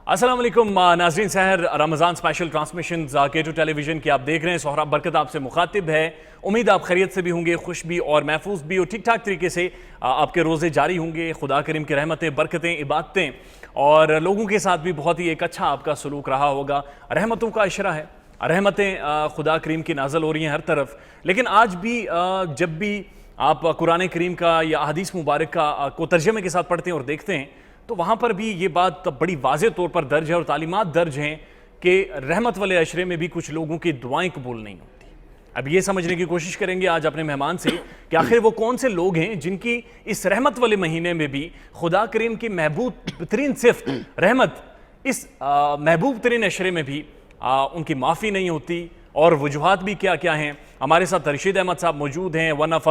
अस्सलाम वालेकुम नाज़रीन, सहर Ramzan special transmission K2 television की आप देख रहे हैं। सोहराब बरकत आपसे मुखातिब है। उम्मीद आप खैरियत से भी होंगे, खुश भी और महफूज भी और ठीक ठाक तरीके से आपके रोज़े जारी होंगे। खुदा करीम की रहमतें, बरकतें, इबादतें और लोगों के साथ भी बहुत ही एक अच्छा आपका सलूक रहा होगा। रहमतों का इशरा है, रहमतें खुदा करीम की नाज़िल हो रही हैं हर तरफ। लेकिन आज भी जब भी आप कुरान करीम का या हदीस मुबारक का को तर्जमे के साथ पढ़ते हैं और देखते हैं तो वहाँ पर भी ये बात बड़ी वाज़ेह तौर पर दर्ज है और तालीमात दर्ज हैं कि रहमत वाले अशरे में भी कुछ लोगों की दुआएं कबूल नहीं होती। अब ये समझने की कोशिश करेंगे आज अपने मेहमान से कि आखिर वो कौन से लोग हैं जिनकी इस रहमत वाले महीने में भी खुदा करीम की महबूब तरीन सिफ़त रहमत, इस महबूब तरीन अशरे में भी उनकी माफ़ी नहीं होती और वजूहात भी क्या क्या हैं। हमारे साथ रशीद अहमद साहब मौजूद हैं, one of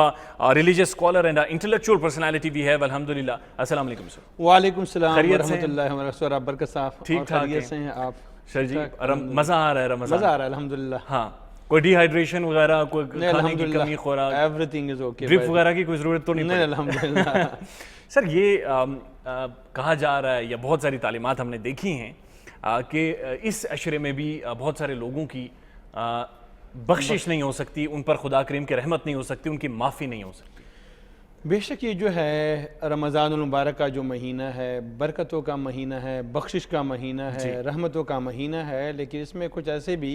religious scholar and intellectual personality भी है। अल्हम्दुलिल्लाह। अस्सलाम वालेकुम सर। वालेकुम सलाम व रहमतुल्लाहि व बरकातहू। बरकत साहब ठीक ठाक हैं आप? सर जी मज़ा आ रहा है, रमज़ान मज़ा आ रहा है अल्हम्दुलिल्लाह। हाँ, कोई डिहाइड्रेशन वगैरह, कोई खाने की कमी, खुराक, एवरीथिंग इज ओके, ड्रिप वगैरह की कोई ज़रूरत तो नहीं अल्हम्दुलिल्लाह। सर ये कहा जा रहा है या बहुत सारी तालीमात हमने देखी हैं कि इस अशरे में भी बहुत सारे लोगों की बख्शिश नहीं हो सकती, उन पर खुदा करीम की रहमत नहीं हो सकती, उनकी माफ़ी नहीं हो सकती। बेशक ये जो है रमज़ानुल मुबारक का जो महीना है, बरकतों का महीना है, बख्शिश का महीना है, रहमतों का महीना है, लेकिन इसमें कुछ ऐसे भी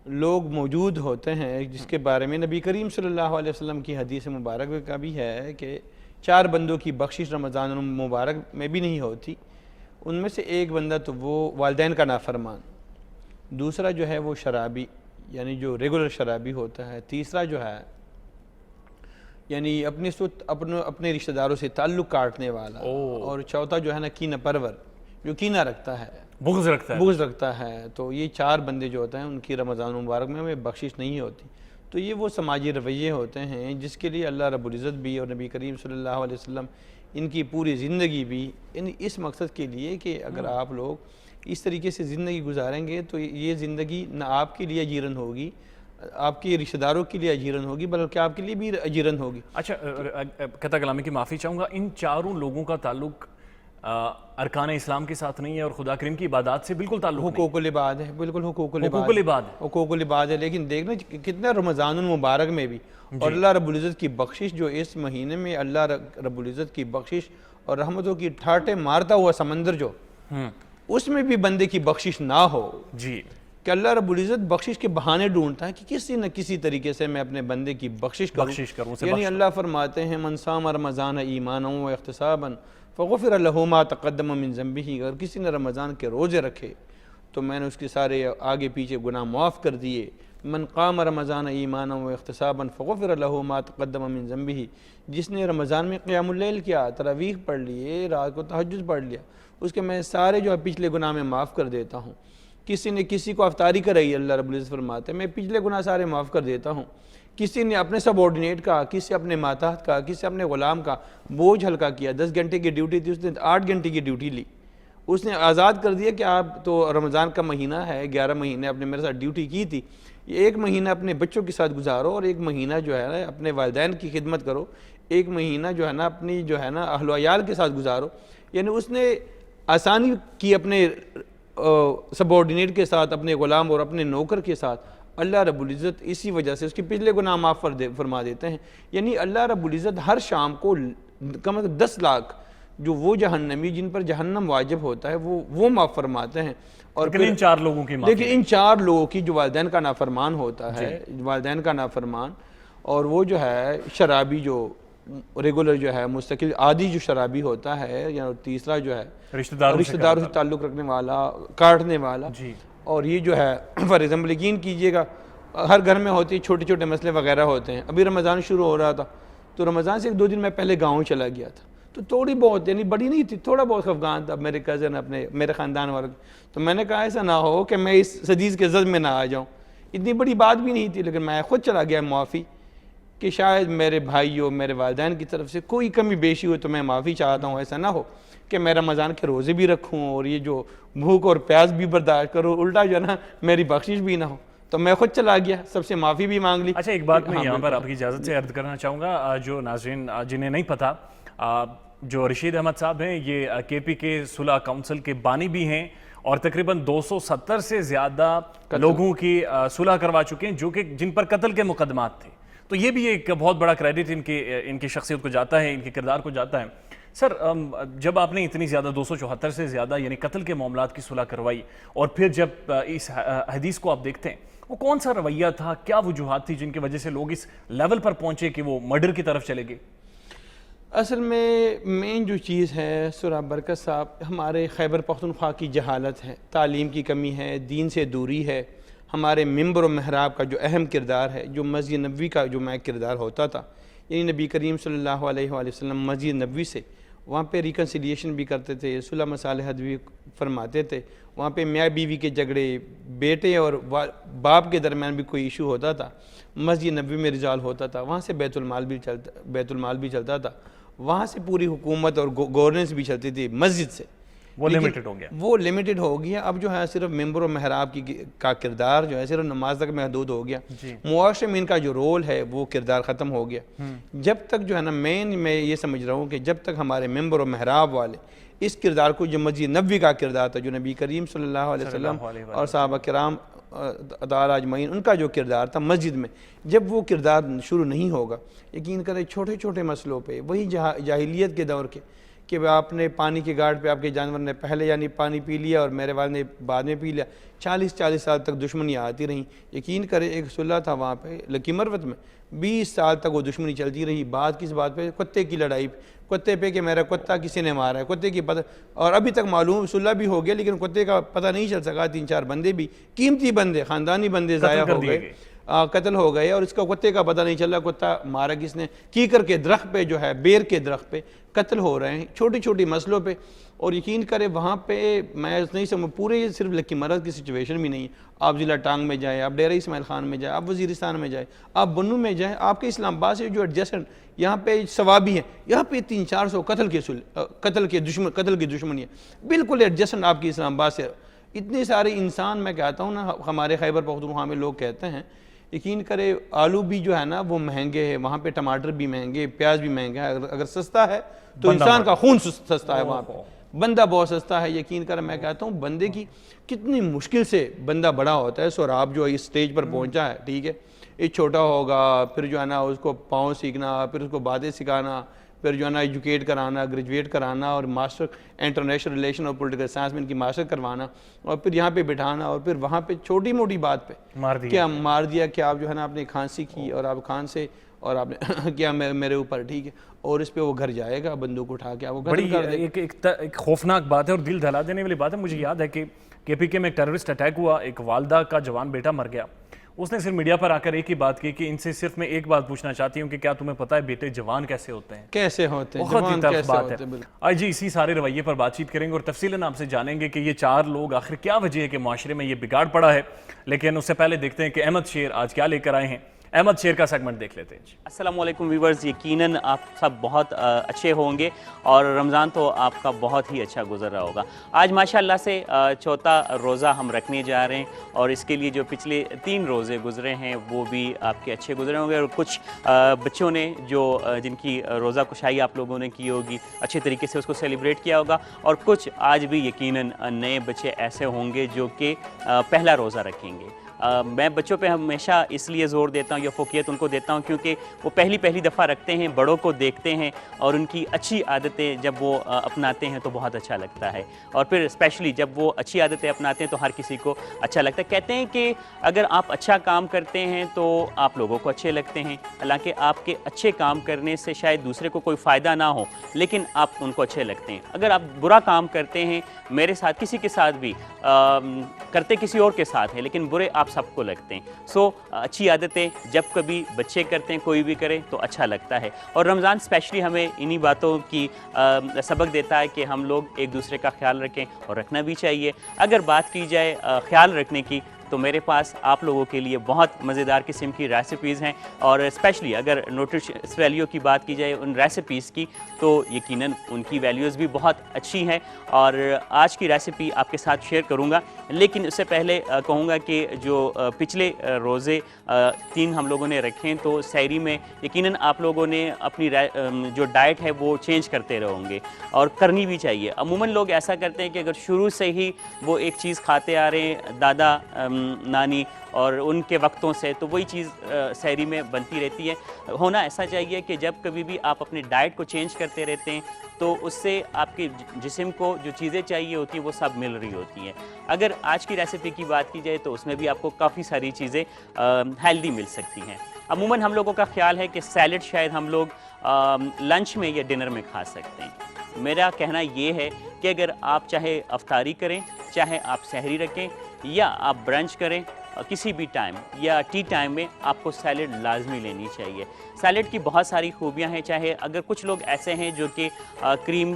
लोग मौजूद होते हैं जिसके बारे में नबी करीम सल्लल्लाहु अलैहि वसल्लम की हदीस मुबारक का भी है कि 4 बंदों की बख्शिश रमज़ानुल मुबारक में भी नहीं होती। उनमें से एक बंदा तो वो वालिदैन का नाफरमान, दूसरा जो है वो शराबी यानी जो रेगुलर शराबी होता है, तीसरा जो है यानी अपने रिश्तेदारों से ताल्लुक़ काटने वाला, और चौथा जो है ना कीना परवर, जो कीना रखता है, बुग़्ज़ रखता है। तो ये 4 बंदे जो होते हैं उनकी रमज़ान मुबारक में बख्शिश नहीं होती। तो ये वो समाजी रवैये होते हैं जिसके लिए अल्लाह रब्बुल इज़्ज़त भी और नबी करीम सल्लल्लाहु अलैहि वसल्लम इनकी पूरी ज़िंदगी भी इस मकसद के लिए कि अगर आप लोग इस तरीके से ज़िंदगी गुजारेंगे तो ये ज़िंदगी न आपके लिए अजीरन होगी, आपके रिश्तेदारों के लिए अजीरन होगी, बल्कि आपके लिए भी अजीरन होगी। अच्छा, कता कलामी की माफ़ी चाहूँगा, इन 4 लोगों का ताल्लुक़ अरकान इस्लाम के साथ नहीं है और खुदा करीम की इबादत से बिल्कुल ताल्लुक़ नहीं। हुकूकुल इबाद है, बिल्कुल हुकूकुल इबाद है। लेकिन देखना कितना रमज़ानुल मुबारक में भी और अल्लाह रब्बुल इज़्ज़त की बख्शिश, जो इस महीने में अल्लाह रब्बुल इज़्ज़त की बख्शिश और रहमतों की ठाटे मारता हुआ समंदर जो, उसमें भी बंदे की बख्शिश ना हो जी, कि अल्लाह रब्बुल इज़्ज़त बख्शिश के बहाने ढूंढता है कि किसी न किसी तरीके से मैं अपने बंदे की बख्शिश करूँ। यानी अल्लाह फरमाते हैं मन साम रमज़ान ईमाना व इख्तिसाबन फ़ग़ुफ़िर लहू मा तक़द्दम मिन ज़ंबिही। अगर किसी ने रमज़ान के रोज़े रखे तो मैंने उसके सारे आगे पीछे गुनाह माफ़ कर दिए। मन क़ाम रमज़ान ईमाना व इख्तिसाबन फ़ग़ुफ़िर लहू मा तक़द्दम मिन ज़ंबिही। जिसने रमज़ान में क़ियामुल लैल किया, तरावीह पढ़ लिए, रात को तहज्जुद पढ़ लिया, उसके मैं सारे जो है पिछले गुनाह में माफ़ कर देता हूँ। किसी ने किसी को अफ्तारी कराई, अल्लाह रब्बुल इज़्ज़त फरमाते हैं मैं पिछले गुनाह सारे माफ़ कर देता हूँ। किसी ने अपने सबऑर्डिनेट का, किसी अपने मातहत का, किसी अपने ग़ुलाम का बोझ हल्का किया, 10 घंटे की ड्यूटी थी उसने 8 घंटे की ड्यूटी ली, उसने आज़ाद कर दिया कि आप तो रमज़ान का महीना है, 11 महीने आपने मेरे साथ ड्यूटी की थी, ये 1 महीना अपने बच्चों के साथ गुजारो और 1 महीना जो है ना अपने वालिदैन की खिदमत करो, 1 महीना जो है ना अपनी जो है ना अहल व अयाल के साथ गुजारो। यानी उसने आसानी की अपने सबऑर्डिनेट के साथ, अपने ग़ुलाम और अपने नौकर के साथ। अल्लाह रब्बुल इज़्ज़त इसी वजह से उसके पिछले गुनाह माफ़ फरमा देते हैं। यानी अल्लाह रब्बुल इज़्ज़त हर शाम को कम से कम 10 लाख जो वो जहन्नमी जिन पर जहन्नम वाजिब होता है वो माफ़ फरमाते हैं। और लेकिन इन 4 लोगों की, लेकिन इन 4 लोगों की जो वालिदैन का नाफरमान होता है, वालिदैन का नाफरमान, और वो जो है शराबी जो रेगुलर जो है मुस्तकिल आदि जो शराबी होता है, या तीसरा जो है रिश्तेदारों से ताल्लुक़ रखने वाला, काटने वाला जी। और ये जो है फॉर एग्जाम्पल यकीन कीजिएगा हर घर में होती है, छोटे छोटे मसले वगैरह होते हैं। अभी रमज़ान शुरू हो रहा था तो रमज़ान से 1-2 दिन मैं पहले गाँव चला गया था, तो थोड़ी बहुत यानी बड़ी नहीं थी, थोड़ा बहुत खफगान था मेरे कज़न अपने मेरे ख़ानदान वाले। तो मैंने कहा ऐसा ना हो कि मैं इस सदीज़ के ज़द में ना आ जाऊँ। इतनी बड़ी बात भी नहीं थी, लेकिन मैं ख़ुद चला गया मुआफ़ी कि शायद मेरे भाइयों, मेरे वालिदैन की तरफ से कोई कमी बेशी हो तो मैं माफ़ी चाहता हूँ। ऐसा ना हो कि मैं रमज़ान के रोज़े भी रखूँ और ये जो भूख और प्यास भी बर्दाश्त करूँ, उल्टा जो है ना मेरी बख्शिश भी ना हो। तो मैं खुद चला गया, सबसे माफ़ी भी मांग ली। अच्छा, एक बात मैं यहाँ पर आपकी इजाज़त से अर्ज करना चाहूँगा, जो नाज़रीन जिन्हें नहीं पता, जो रशीद अहमद साहब हैं ये KP के सुलह काउंसिल के बानी भी हैं और तकरीबन 270 से ज़्यादा लोगों की सुलह करवा चुके हैं जो कि जिन पर कत्ल के मुकदमात थे। तो ये भी एक बहुत बड़ा क्रेडिट इनकी शख्सियत को जाता है, इनके किरदार को जाता है। सर, जब आपने इतनी ज़्यादा 274 से ज़्यादा यानी कत्ल के मामलात की सुलह करवाई और फिर जब इस हदीस को आप देखते हैं, वो कौन सा रवैया था, क्या वजूहात थी जिनकी वजह से लोग इस लेवल पर पहुंचे कि वो मर्डर की तरफ चले गए? असल में मेन जो चीज़ है सुरा बरकत साहब, हमारे खैबर पख्तूनख्वा की जहालत है, तालीम की कमी है, दीन से दूरी है। हमारे मिंबर और महराब का जो अहम किरदार है, जो मस्जिद नबवी का जो मैं किरदार होता था, यानी नबी करीम सल्लल्लाहु अलैहि वसल्लम मस्जिद नबवी से वहाँ पे रिकन्सिलिएशन भी करते थे, सुलह मसालहत भी फरमाते थे। वहाँ पे मियाँ बीवी के झगड़े, बेटे और बाप के दरमियान भी कोई इशू होता था, मस्जिद नबवी में रिजॉल्व होता था। वहाँ से बैतुल माल भी चलता था, वहाँ से पूरी हुकूमत और गवर्नेंस भी चलती थी मस्जिद से। वो लिमिटेड हो गया, वो लिमिटेड हो गया। अब जो है सिर्फ मेंबर और महराब का किरदार जो है सिर्फ नमाज तक महदूद हो गया। मुआशरे में इनका जो रोल है वो किरदार ख़त्म हो गया। जब तक जो है ना मैं ये समझ रहा हूँ कि जब तक हमारे मेंबर और महराब वाले इस किरदार को, जो मस्जिद नबवी का किरदार था, जो नबी करीम सल्लल्लाहु अलैहि वसल्लम और सहाबा किराम ताला अजमईन उनका जो किरदार था मस्जिद में, जब वो किरदार शुरू नहीं होगा, यकीन करें छोटे छोटे मसलों पे, वही जाहिलियत के दौर के, कि आपने पानी के घाट पे आपके जानवर ने पहले यानी पानी पी लिया और मेरे वाल ने बाद में पी लिया, 40 साल तक दुश्मनी आती रही। यकीन करें एक सुलह था वहाँ पे लकी मरवत में, 20 साल तक वो दुश्मनी चलती रही। बात किस बात पे? कुत्ते की लड़ाई, कुत्ते पे कि मेरा कुत्ता किसी ने मारा है, कुत्ते की पता, और अभी तक मालूम सुलह भी हो गया लेकिन कुत्ते का पता नहीं चल सका। 3-4 बंदे भी, कीमती बंदे, ख़ानदानी बंदे ज़ाया हो गए, कत्ल हो गए और इसका कुत्ते का पता नहीं चला कुत्ता मारा किसने। कीकर के दरख्त पे जो है, बेर के दरख्त पे कत्ल हो रहे हैं छोटी छोटी मसलों पे। और यकीन करें वहाँ पे मैं नहीं समझ, पूरे सिर्फ लकी मरद की सिचुएशन भी नहीं है। आप ज़िला टांग में जाए, आप डेरा इस्माइल खान में जाए, आप वज़ीरिस्तान में जाए, आप बन्नू में जाए, आपके इस्लामाबाद से जो एडजस्टेंट यहाँ पे सवाबी है, यहाँ पे 300-400 कत्ल की दुश्मनी है, बिल्कुल एडजस्टेंट आपकी इस्लामाबाद से। इतने सारे इंसान, मैं कहता हूँ ना, हमारे खैबर पख्तूनख्वा में लोग कहते हैं, यकीन करे आलू भी जो है ना वो महंगे है वहाँ पे, टमाटर भी महंगे, प्याज भी महंगा है। अगर सस्ता है तो इंसान का खून सस्ता है, वहाँ पे बंदा बहुत सस्ता है। यकीन कर मैं कहता हूँ बंदे की कितनी मुश्किल से बंदा बड़ा होता है। सोराब जो इस स्टेज पर पहुँचा है, ठीक है, ये छोटा होगा, फिर जो है ना उसको पाँव सीखना, फिर उसको बातें सिखाना, फिर जो है ना एजुकेट कराना, ग्रेजुएट कराना और मास्टर इंटरनेशनल रिलेशन और पॉलिटिकल साइंस में इनकी मास्टर करवाना और फिर यहाँ पे बिठाना और फिर वहाँ पे छोटी मोटी बात पे मार दिया कि आप जो है ना आपने खांसी की और आप खान से और आपने क्या मेरे ऊपर, ठीक है, और इस पे वो घर जाएगा बंदूक उठा के, वो बड़ी एक खौफनाक बात है और दिल दहला देने वाली बात है। मुझे याद है कि KPK में एक टेररिस्ट अटैक हुआ, एक वालदा का जवान बेटा मर गया। उसने सिर्फ मीडिया पर आकर एक ही बात की कि इनसे सिर्फ मैं एक बात पूछना चाहती हूँ कि क्या तुम्हें पता है बेटे जवान कैसे होते हैं? बहुत ही टफ बात है। आज जी इसी सारे रवैये पर बातचीत करेंगे और तफसीलन आपसे जानेंगे कि ये 4 लोग आखिर क्या वजह है कि माशरे में ये बिगाड़ पड़ा है। लेकिन उससे पहले देखते हैं कि अहमद शेर आज क्या लेकर आए हैं। अहमद शेर का सेगमेंट देख लेते हैं। अस्सलाम वालेकुम व्यूवर्स, यकीनन आप सब बहुत अच्छे होंगे और रमज़ान तो आपका बहुत ही अच्छा गुजर रहा होगा। आज माशाल्लाह से चौथा रोज़ा हम रखने जा रहे हैं और इसके लिए जो पिछले 3 रोज़े गुजरे हैं वो भी आपके अच्छे गुजरे होंगे और कुछ बच्चों ने जो जिनकी रोज़ा कुशाई आप लोगों ने की होगी अच्छे तरीके से उसको सेलिब्रेट किया होगा और कुछ आज भी यकीनन नए बच्चे ऐसे होंगे जो कि पहला रोज़ा रखेंगे। मैं बच्चों पे हमेशा इसलिए ज़ोर देता हूँ या फोकियत उनको देता हूँ क्योंकि वो पहली दफ़ा रखते हैं, बड़ों को देखते हैं और उनकी अच्छी आदतें जब वो अपनाते हैं तो बहुत अच्छा लगता है और फिर स्पेशली जब वो अच्छी आदतें अपनाते हैं तो हर किसी को अच्छा लगता है। कहते हैं कि अगर आप अच्छा काम करते हैं तो आप लोगों को अच्छे लगते हैं, हालांकि आपके अच्छे काम करने से शायद दूसरे को कोई फ़ायदा ना हो लेकिन आप उनको अच्छे लगते हैं। अगर आप बुरा काम करते हैं, मेरे साथ किसी के साथ भी करते किसी और के साथ हैं लेकिन बुरे आप सबको लगते हैं। सो अच्छी आदतें जब कभी बच्चे करते हैं, कोई भी करे तो अच्छा लगता है और रमज़ान स्पेशली हमें इन्हीं बातों की सबक देता है कि हम लोग एक दूसरे का ख्याल रखें और रखना भी चाहिए। अगर बात की जाए ख्याल रखने की तो मेरे पास आप लोगों के लिए बहुत मज़ेदार किस्म की रेसिपीज़ हैं। और स्पेशली अगर न्यूट्रिशनल वैल्यू की बात की जाए उन रेसिपीज़ की, तो यकीनन उनकी वैल्यूज़ भी बहुत अच्छी हैं और आज की रेसिपी आपके साथ शेयर करूँगा। लेकिन उससे पहले कहूँगा कि जो पिछले रोज़े 3 हम लोगों ने रखे हैं, तो सहरी में यकीनन आप लोगों ने अपनी जो डाइट है वो चेंज करते रहोगे और करनी भी चाहिए। अमूमन लोग ऐसा करते हैं कि अगर शुरू से ही वो एक चीज़ खाते आ रहे हैं दादा नानी और उनके वक्तों से, तो वही चीज़ सहरी में बनती रहती है। होना ऐसा चाहिए कि जब कभी भी आप अपनी डाइट को चेंज करते रहते हैं तो उससे आपके जिस्म को जो चीज़ें चाहिए होती हैं वो सब मिल रही होती हैं। अगर आज की रेसिपी की बात की जाए तो उसमें भी आपको काफ़ी सारी चीज़ें हेल्दी मिल सकती हैं। अमूमन हम लोगों का ख्याल है कि सैलड शायद हम लोग लंच में या डिनर में खा सकते हैं। मेरा कहना ये है कि अगर आप चाहे अफ्तारी करें, चाहे आप सहरी रखें या आप ब्रंच करें, किसी भी टाइम या टी टाइम में आपको सैलड लाजमी लेनी चाहिए। सैलड की बहुत सारी खूबियां हैं, चाहे अगर कुछ लोग ऐसे हैं जो कि क्रीम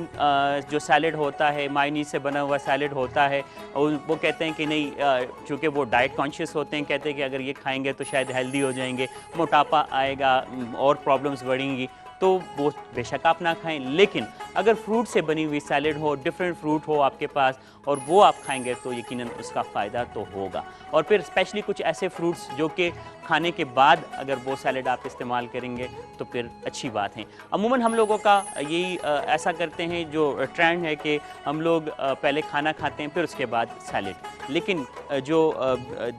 जो सैलड होता है, मायनीज से बना हुआ सैलड होता है, और वो कहते हैं कि नहीं, चूँकि वो डाइट कॉन्शियस होते हैं, कहते हैं कि अगर ये खाएंगे तो शायद हेल्दी हो जाएंगे, मोटापा आएगा और प्रॉब्लम्स बढ़ेंगी, तो वो बेशक आप ना खाएं। लेकिन अगर फ्रूट से बनी हुई सैलड हो, डिफरेंट फ्रूट हो आपके पास और वो आप खाएंगे तो यकीनन उसका फ़ायदा तो होगा। और फिर स्पेशली कुछ ऐसे फ्रूट्स जो कि खाने के बाद अगर वो सैलड आप इस्तेमाल करेंगे तो फिर अच्छी बात है। अमूमन हम लोगों का यही ऐसा करते हैं, जो ट्रेंड है कि हम लोग पहले खाना खाते हैं फिर उसके बाद सैलड। लेकिन जो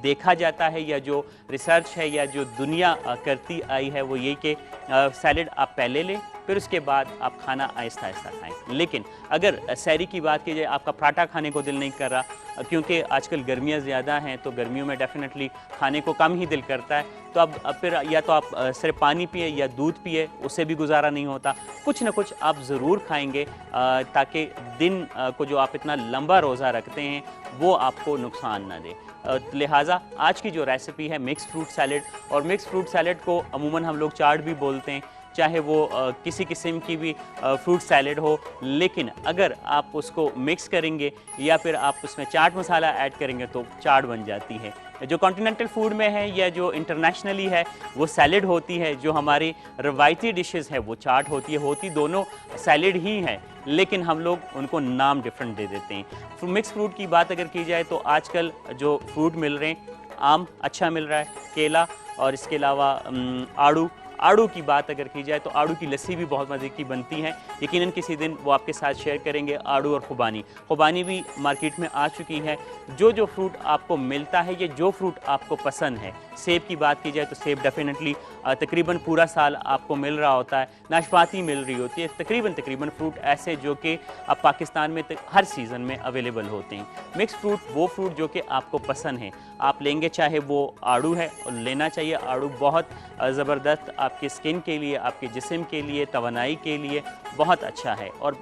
देखा जाता है या जो रिसर्च है या जो दुनिया करती आई है वो यही कि सैलड आप पहले लें फिर उसके बाद आप खाना आहिस्ता आहिस्ता खाएं। लेकिन अगर सहरी की बात की जाए, आपका पराठा खाने को दिल नहीं कर रहा क्योंकि आजकल गर्मियाँ ज़्यादा हैं, तो गर्मियों में डेफिनेटली खाने को कम ही दिल करता है, तो अब फिर या तो आप सिर्फ पानी पिए या दूध पिए, उससे भी गुजारा नहीं होता। कुछ ना कुछ आप ज़रूर खाएंगे ताकि दिन को जो आप इतना लंबा रोज़ा रखते हैं वो आपको नुकसान ना दे। लिहाजा आज की जो रेसिपी है मिक्स फ्रूट सैलड, और मिक्स फ्रूट सैलड को अमूमन हम लोग चाट भी बोलते हैं, चाहे वो किसी किस्म की भी फ्रूट सैलड हो, लेकिन अगर आप उसको मिक्स करेंगे या फिर आप उसमें चाट मसाला ऐड करेंगे तो चाट बन जाती है। जो कॉन्टिनेंटल फूड में है या जो इंटरनेशनली है वो सैलड होती है, जो हमारी रवायती डिशेस है वो चाट होती है, होती दोनों सैलड ही है, लेकिन हम लोग उनको नाम डिफरेंट दे देते हैं। मिक्स फ्रूट की बात अगर की जाए तो आजकल जो फ्रूट मिल रहे हैं, आम अच्छा मिल रहा है, केला, और इसके अलावा आड़ू की बात अगर की जाए तो आड़ू की लस्सी भी बहुत मज़े की बनती है। यकीनन किसी दिन वो आपके साथ शेयर करेंगे। आड़ू और खुबानी भी मार्केट में आ चुकी है। जो फ्रूट आपको मिलता है, ये जो फ्रूट आपको पसंद है, सेब की बात की जाए तो सेब डेफिनेटली तकरीबन पूरा साल आपको मिल रहा होता है, नाशपाती मिल रही होती है, तकरीबन फ्रूट ऐसे जो कि अब पाकिस्तान में हर सीज़न में अवेलेबल होते हैं। मिक्स फ्रूट वो फ्रूट जो कि आपको पसंद है आप लेंगे, चाहे वो आड़ू है और लेना चाहिए। आड़ू बहुत ज़बरदस्त आपकी स्किन के लिए, आपके जिस्म के लिए, तवानाई के लिए बहुत अच्छा है और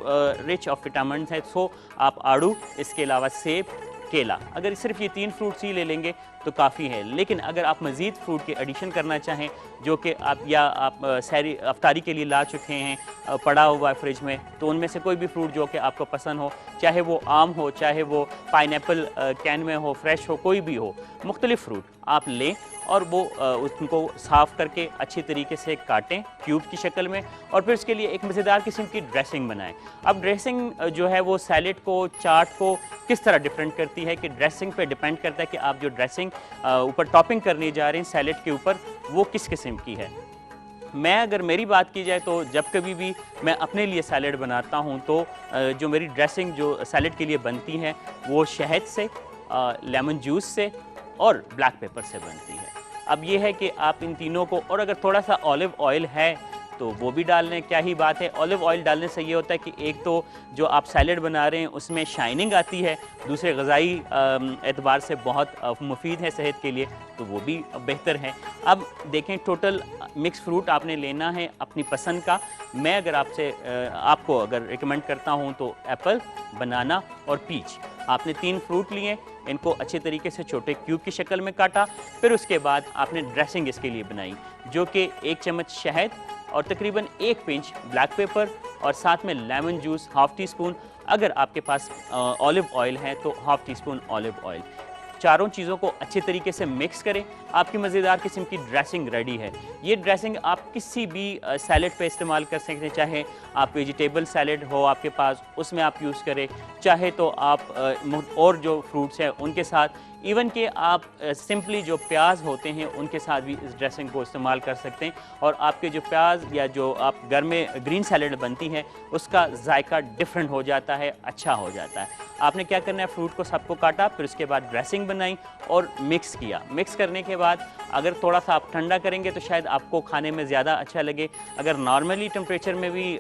रिच ऑफ विटामिन है। सो आप आड़ू, इसके अलावा सेब, केला, अगर सिर्फ ये 3 फ्रूट्स ही ले लेंगे तो काफ़ी है। लेकिन अगर आप मज़ीद फ्रूट के एडिशन करना चाहें जो कि आप सहरी अफ्तारी के लिए ला चुके हैं, पड़ा हुआ है फ्रिज में, तो उनमें से कोई भी फ्रूट जो कि आपको पसंद हो, चाहे वो आम हो, चाहे वो पाइनएप्पल कैन में हो, फ्रेश हो, कोई भी हो, मुख्तलिफ फ्रूट आप लें और वो उनको साफ़ करके अच्छी तरीके से काटें क्यूब की शक्ल में, और फिर उसके लिए एक मज़ेदार किस्म की ड्रेसिंग बनाएं। अब ड्रेसिंग जो है वो सैलेड को, चाट को किस तरह डिफरेंट करती है कि ड्रेसिंग पे डिपेंड करता है कि आप जो ड्रेसिंग ऊपर टॉपिंग करने जा रहे हैं सैलेड के ऊपर वो किस किस्म की है। मैं अगर मेरी बात की जाए तो जब कभी भी मैं अपने लिए सैलेड बनाता हूँ तो जो मेरी ड्रेसिंग जो सैलेड के लिए बनती है वो शहद से, लेमन जूस से और ब्लैक पेपर से बनती है। अब ये है कि आप इन तीनों को, और अगर थोड़ा सा ऑलिव ऑयल है तो वो भी डाल लें, क्या ही बात है। ऑलिव ऑयल डालने से ये होता है कि एक तो जो आप सैलेड बना रहे हैं उसमें शाइनिंग आती है, दूसरे ग़िज़ाई एतबार से बहुत मुफीद है सेहत के लिए, तो वो भी बेहतर है। अब देखें, टोटल मिक्स फ्रूट आपने लेना है अपनी पसंद का। मैं अगर आपको अगर रिकमेंड करता हूँ तो एप्पल, बनाना और पीच, आपने 3 फ्रूट लिए, इनको अच्छे तरीके से छोटे क्यूब की शक्ल में काटा, फिर उसके बाद आपने ड्रेसिंग इसके लिए बनाई जो कि 1 चम्मच शहद और तकरीबन 1 पिंच ब्लैक पेपर और साथ में लेमन जूस ½ टी स्पून, अगर आपके पास ऑलिव ऑयल है तो ½ टी स्पून ऑलिव ऑयल। चारों चीज़ों को अच्छे तरीके से मिक्स करें, आपकी मज़ेदार किस्म की ड्रेसिंग रेडी है। ये ड्रेसिंग आप किसी भी सैलेड पे इस्तेमाल कर सकते हैं, चाहे आप वेजिटेबल सैलेड हो आपके पास उसमें आप यूज़ करें, चाहे तो आप और जो फ्रूट्स हैं उनके साथ, इवन कि आप सिंपली जो प्याज होते हैं उनके साथ भी इस ड्रेसिंग को इस्तेमाल कर सकते हैं और आपके जो प्याज या जो आप घर में ग्रीन सैलेड बनती है उसका जायका डिफरेंट हो जाता है, अच्छा हो जाता है। आपने क्या करना है, फ्रूट को सबको काटा, फिर उसके बाद ड्रेसिंग बनाई और मिक्स किया। मिक्स करने के बाद अगर थोड़ा सा आप ठंडा करेंगे तो शायद आपको खाने में ज़्यादा अच्छा लगे, अगर नॉर्मली टेम्परेचर में भी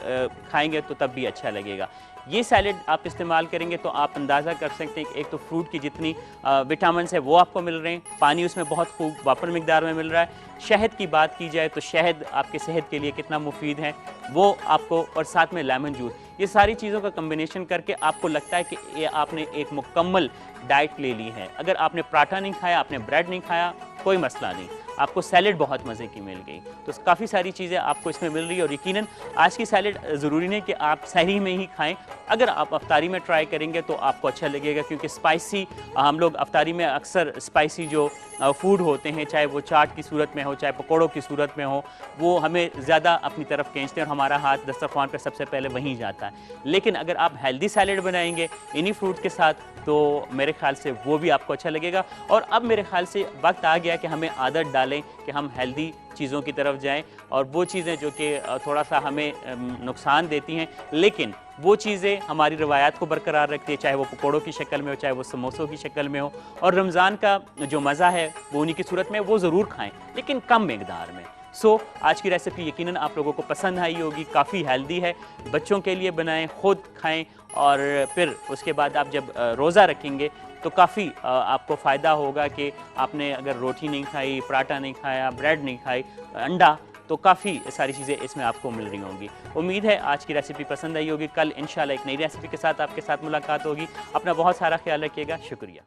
खाएंगे तो तब भी अच्छा लगेगा। ये सैलेड आप इस्तेमाल करेंगे तो आप अंदाज़ा कर सकते हैं कि एक तो फ्रूट की जितनी विटामिन्स है वो आपको मिल रहे हैं, पानी उसमें बहुत खूब वापर मिकदार में मिल रहा है। शहद की बात की जाए तो शहद आपके सेहत के लिए कितना मुफीद है वो आपको, और साथ में लेमन जूस, ये सारी चीज़ों का कम्बिनेशन करके आपको लगता है कि ये आपने एक मुकम्मल डाइट ले ली है। अगर आपने पराठा नहीं खाया, आपने ब्रेड नहीं खाया, कोई मसला नहीं, आपको सैलेड बहुत मज़े की मिल गई। तो काफ़ी सारी चीज़ें आपको इसमें मिल रही है और यकीनन आज की सैलेड ज़रूरी नहीं कि आप सहरी में ही खाएं, अगर आप अफ्तारी में ट्राई करेंगे तो आपको अच्छा लगेगा, क्योंकि स्पाइसी हम लोग अफ्तारी में अक्सर स्पाइसी जो फूड होते हैं, चाहे वो चाट की सूरत में हो चाहे पकौड़ों की सूरत में हो, वो हमें ज़्यादा अपनी तरफ खींचते हैं और हमारा हाथ दस्तरखान पर सबसे पहले वहीं जाता है। लेकिन अगर आप हेल्दी सैलेड बनाएंगे इन्हीं फ्रूट के साथ तो मेरे ख्याल से वो भी आपको अच्छा लगेगा। और अब मेरे ख्याल से वक्त आ गया कि हमें आदत डालें कि हम हेल्दी चीज़ों की तरफ जाएं, और वो चीज़ें जो कि थोड़ा सा हमें नुकसान देती हैं लेकिन वो चीज़ें हमारी रवायात को बरकरार रखती है, चाहे वो पकौड़ों की शक्ल में हो चाहे वो समोसों की शक्ल में हो। और रमज़ान का जो मज़ा है वो उन्हीं की सूरत में वो ज़रूर खाएं, लेकिन कम मकदार में। आज की रेसिपी यकीनन आप लोगों को पसंद आई होगी, काफ़ी हेल्दी है, बच्चों के लिए बनाएं, खुद खाएं, और फिर उसके बाद आप जब रोज़ा रखेंगे तो काफ़ी आपको फ़ायदा होगा कि आपने अगर रोटी नहीं खाई, पराठा नहीं खाया, ब्रेड नहीं खाई, अंडा, तो काफ़ी सारी चीज़ें इसमें आपको मिल रही होंगी। उम्मीद है आज की रेसिपी पसंद आई होगी। कल इंशाल्लाह एक नई रेसिपी के साथ आपके साथ मुलाकात होगी। अपना बहुत सारा ख्याल रखिएगा। शुक्रिया।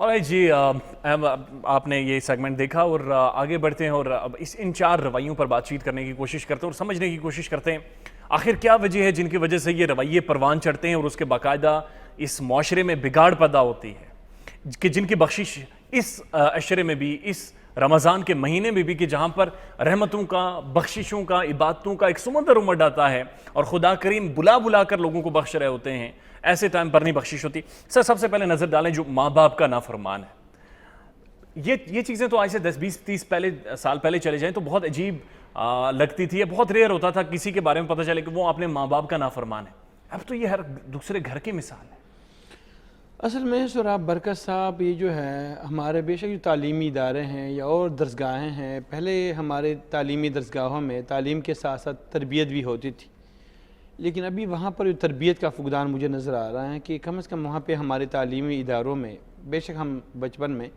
ऑलराइट जी, आपने ये सेगमेंट देखा और आगे बढ़ते हैं और अब इन 4 रवैयों पर बातचीत करने की कोशिश करते हैं और समझने की कोशिश करते हैं आखिर क्या वजह है जिनकी वजह से ये रवैये परवान चढ़ते हैं और उसके बाकायदा इस माशरे में बिगाड़ पैदा होती है, कि जिनकी बख्शिश इस अशरे में भी, इस रमज़ान के महीने में भी, कि जहाँ पर रहमतों का, बख्शिशों का, इबादतों का एक समंदर उमड़ आता है और खुदा करीम बुला बुला कर लोगों को बख्श रहे होते हैं, ऐसे टाइम पर नहीं बख्शिश होती। सर, सबसे पहले नज़र डालें जो माँ बाप का नाफरमान है। ये चीज़ें तो आज से 10, 20, 30 साल पहले चले जाएं तो बहुत अजीब लगती थी, बहुत रेयर होता था किसी के बारे में पता चले कि वो अपने माँ बाप का नाफरमान है। अब तो ये हर दूसरे घर की मिसाल है। असल में सुराब बरकत साहब, ये जो है हमारे बेशक जो तालीमी इदारे हैं या और दरसगाहें हैं, पहले हमारे तालीमी दरसगाहों में तालीम के साथ साथ तरबियत भी होती थी, लेकिन अभी वहाँ पर तरबियत का फुकदान मुझे नज़र आ रहा है कि कम से कम वहाँ पे हमारे तालीमी इदारों में, बेशक हम बचपन में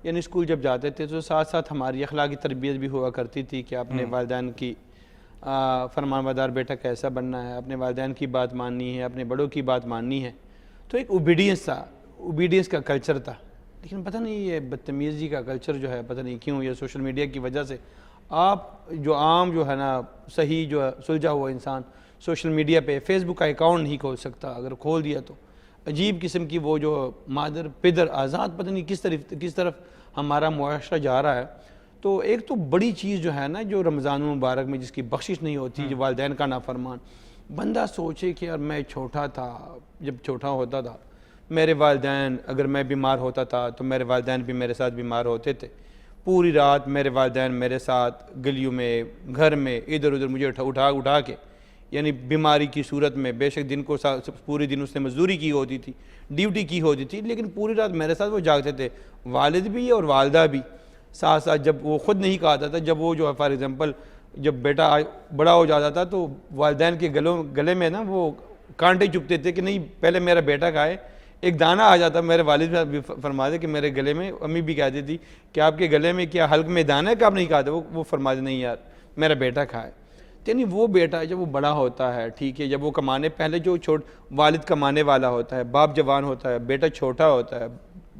यानी स्कूल जब जाते थे तो साथ साथ हमारी अखलाकी तरबियत भी हुआ करती थी कि अपने वालिदैन की फरमानबरदार बेटा कैसा बनना है, अपने वालिदैन की बात माननी है, अपने बड़ों की बात माननी है। तो एक ओबीडियंस का कल्चर था। लेकिन पता नहीं ये बदतमीज़ी का कल्चर जो है, पता नहीं क्यों, ये सोशल मीडिया की वजह से आप जो आम जो है ना सही जो है सुलझा हुआ इंसान सोशल मीडिया पे फेसबुक का अकाउंट नहीं खोल सकता, अगर खोल दिया तो अजीब किस्म की वो जो मादर पिदर आज़ाद पता नहीं किस तरफ हमारा मुआशरा जा रहा है। तो एक तो बड़ी चीज़ जो है ना, जो रमज़ान मुबारक में जिसकी बख्शिश नहीं होती, जो वालिदैन का नाफरमान, बंदा सोचे कि यार मैं छोटा था, जब छोटा होता था मेरे वालिदैन, अगर मैं बीमार होता था तो मेरे वालिदैन भी मेरे साथ बीमार होते थे, पूरी रात मेरे वालिदैन मेरे साथ गलियों में, घर में, इधर उधर मुझे उठा के, यानी बीमारी की सूरत में, बेशक दिन को पूरे दिन उसने मजदूरी की होती थी, ड्यूटी की होती थी, लेकिन पूरी रात मेरे साथ वो जागते थे, वालिद भी और वालदा भी साथ साथ। जब वो ख़ुद नहीं खाता था, जब वो जो है फॉर एग्ज़ाम्पल जब बेटा बड़ा हो जाता था तो वालिदैन के गले में ना वो कांटे चुभते थे कि नहीं पहले मेरा बेटा खाए। एक दाना आ जाता, मेरे वालिद भी फरमाते कि मेरे गले में, अम्मी भी कहती थी कि आपके गले में क्या हल्क में दाना है कि आप नहीं खाते, वो फरमाते नहीं यार मेरा बेटा खाए। यानी वो बेटा जब वो बड़ा होता है, ठीक है, जब वो कमाने, पहले जो वालिद कमाने वाला होता है, बाप जवान होता है, बेटा छोटा होता है,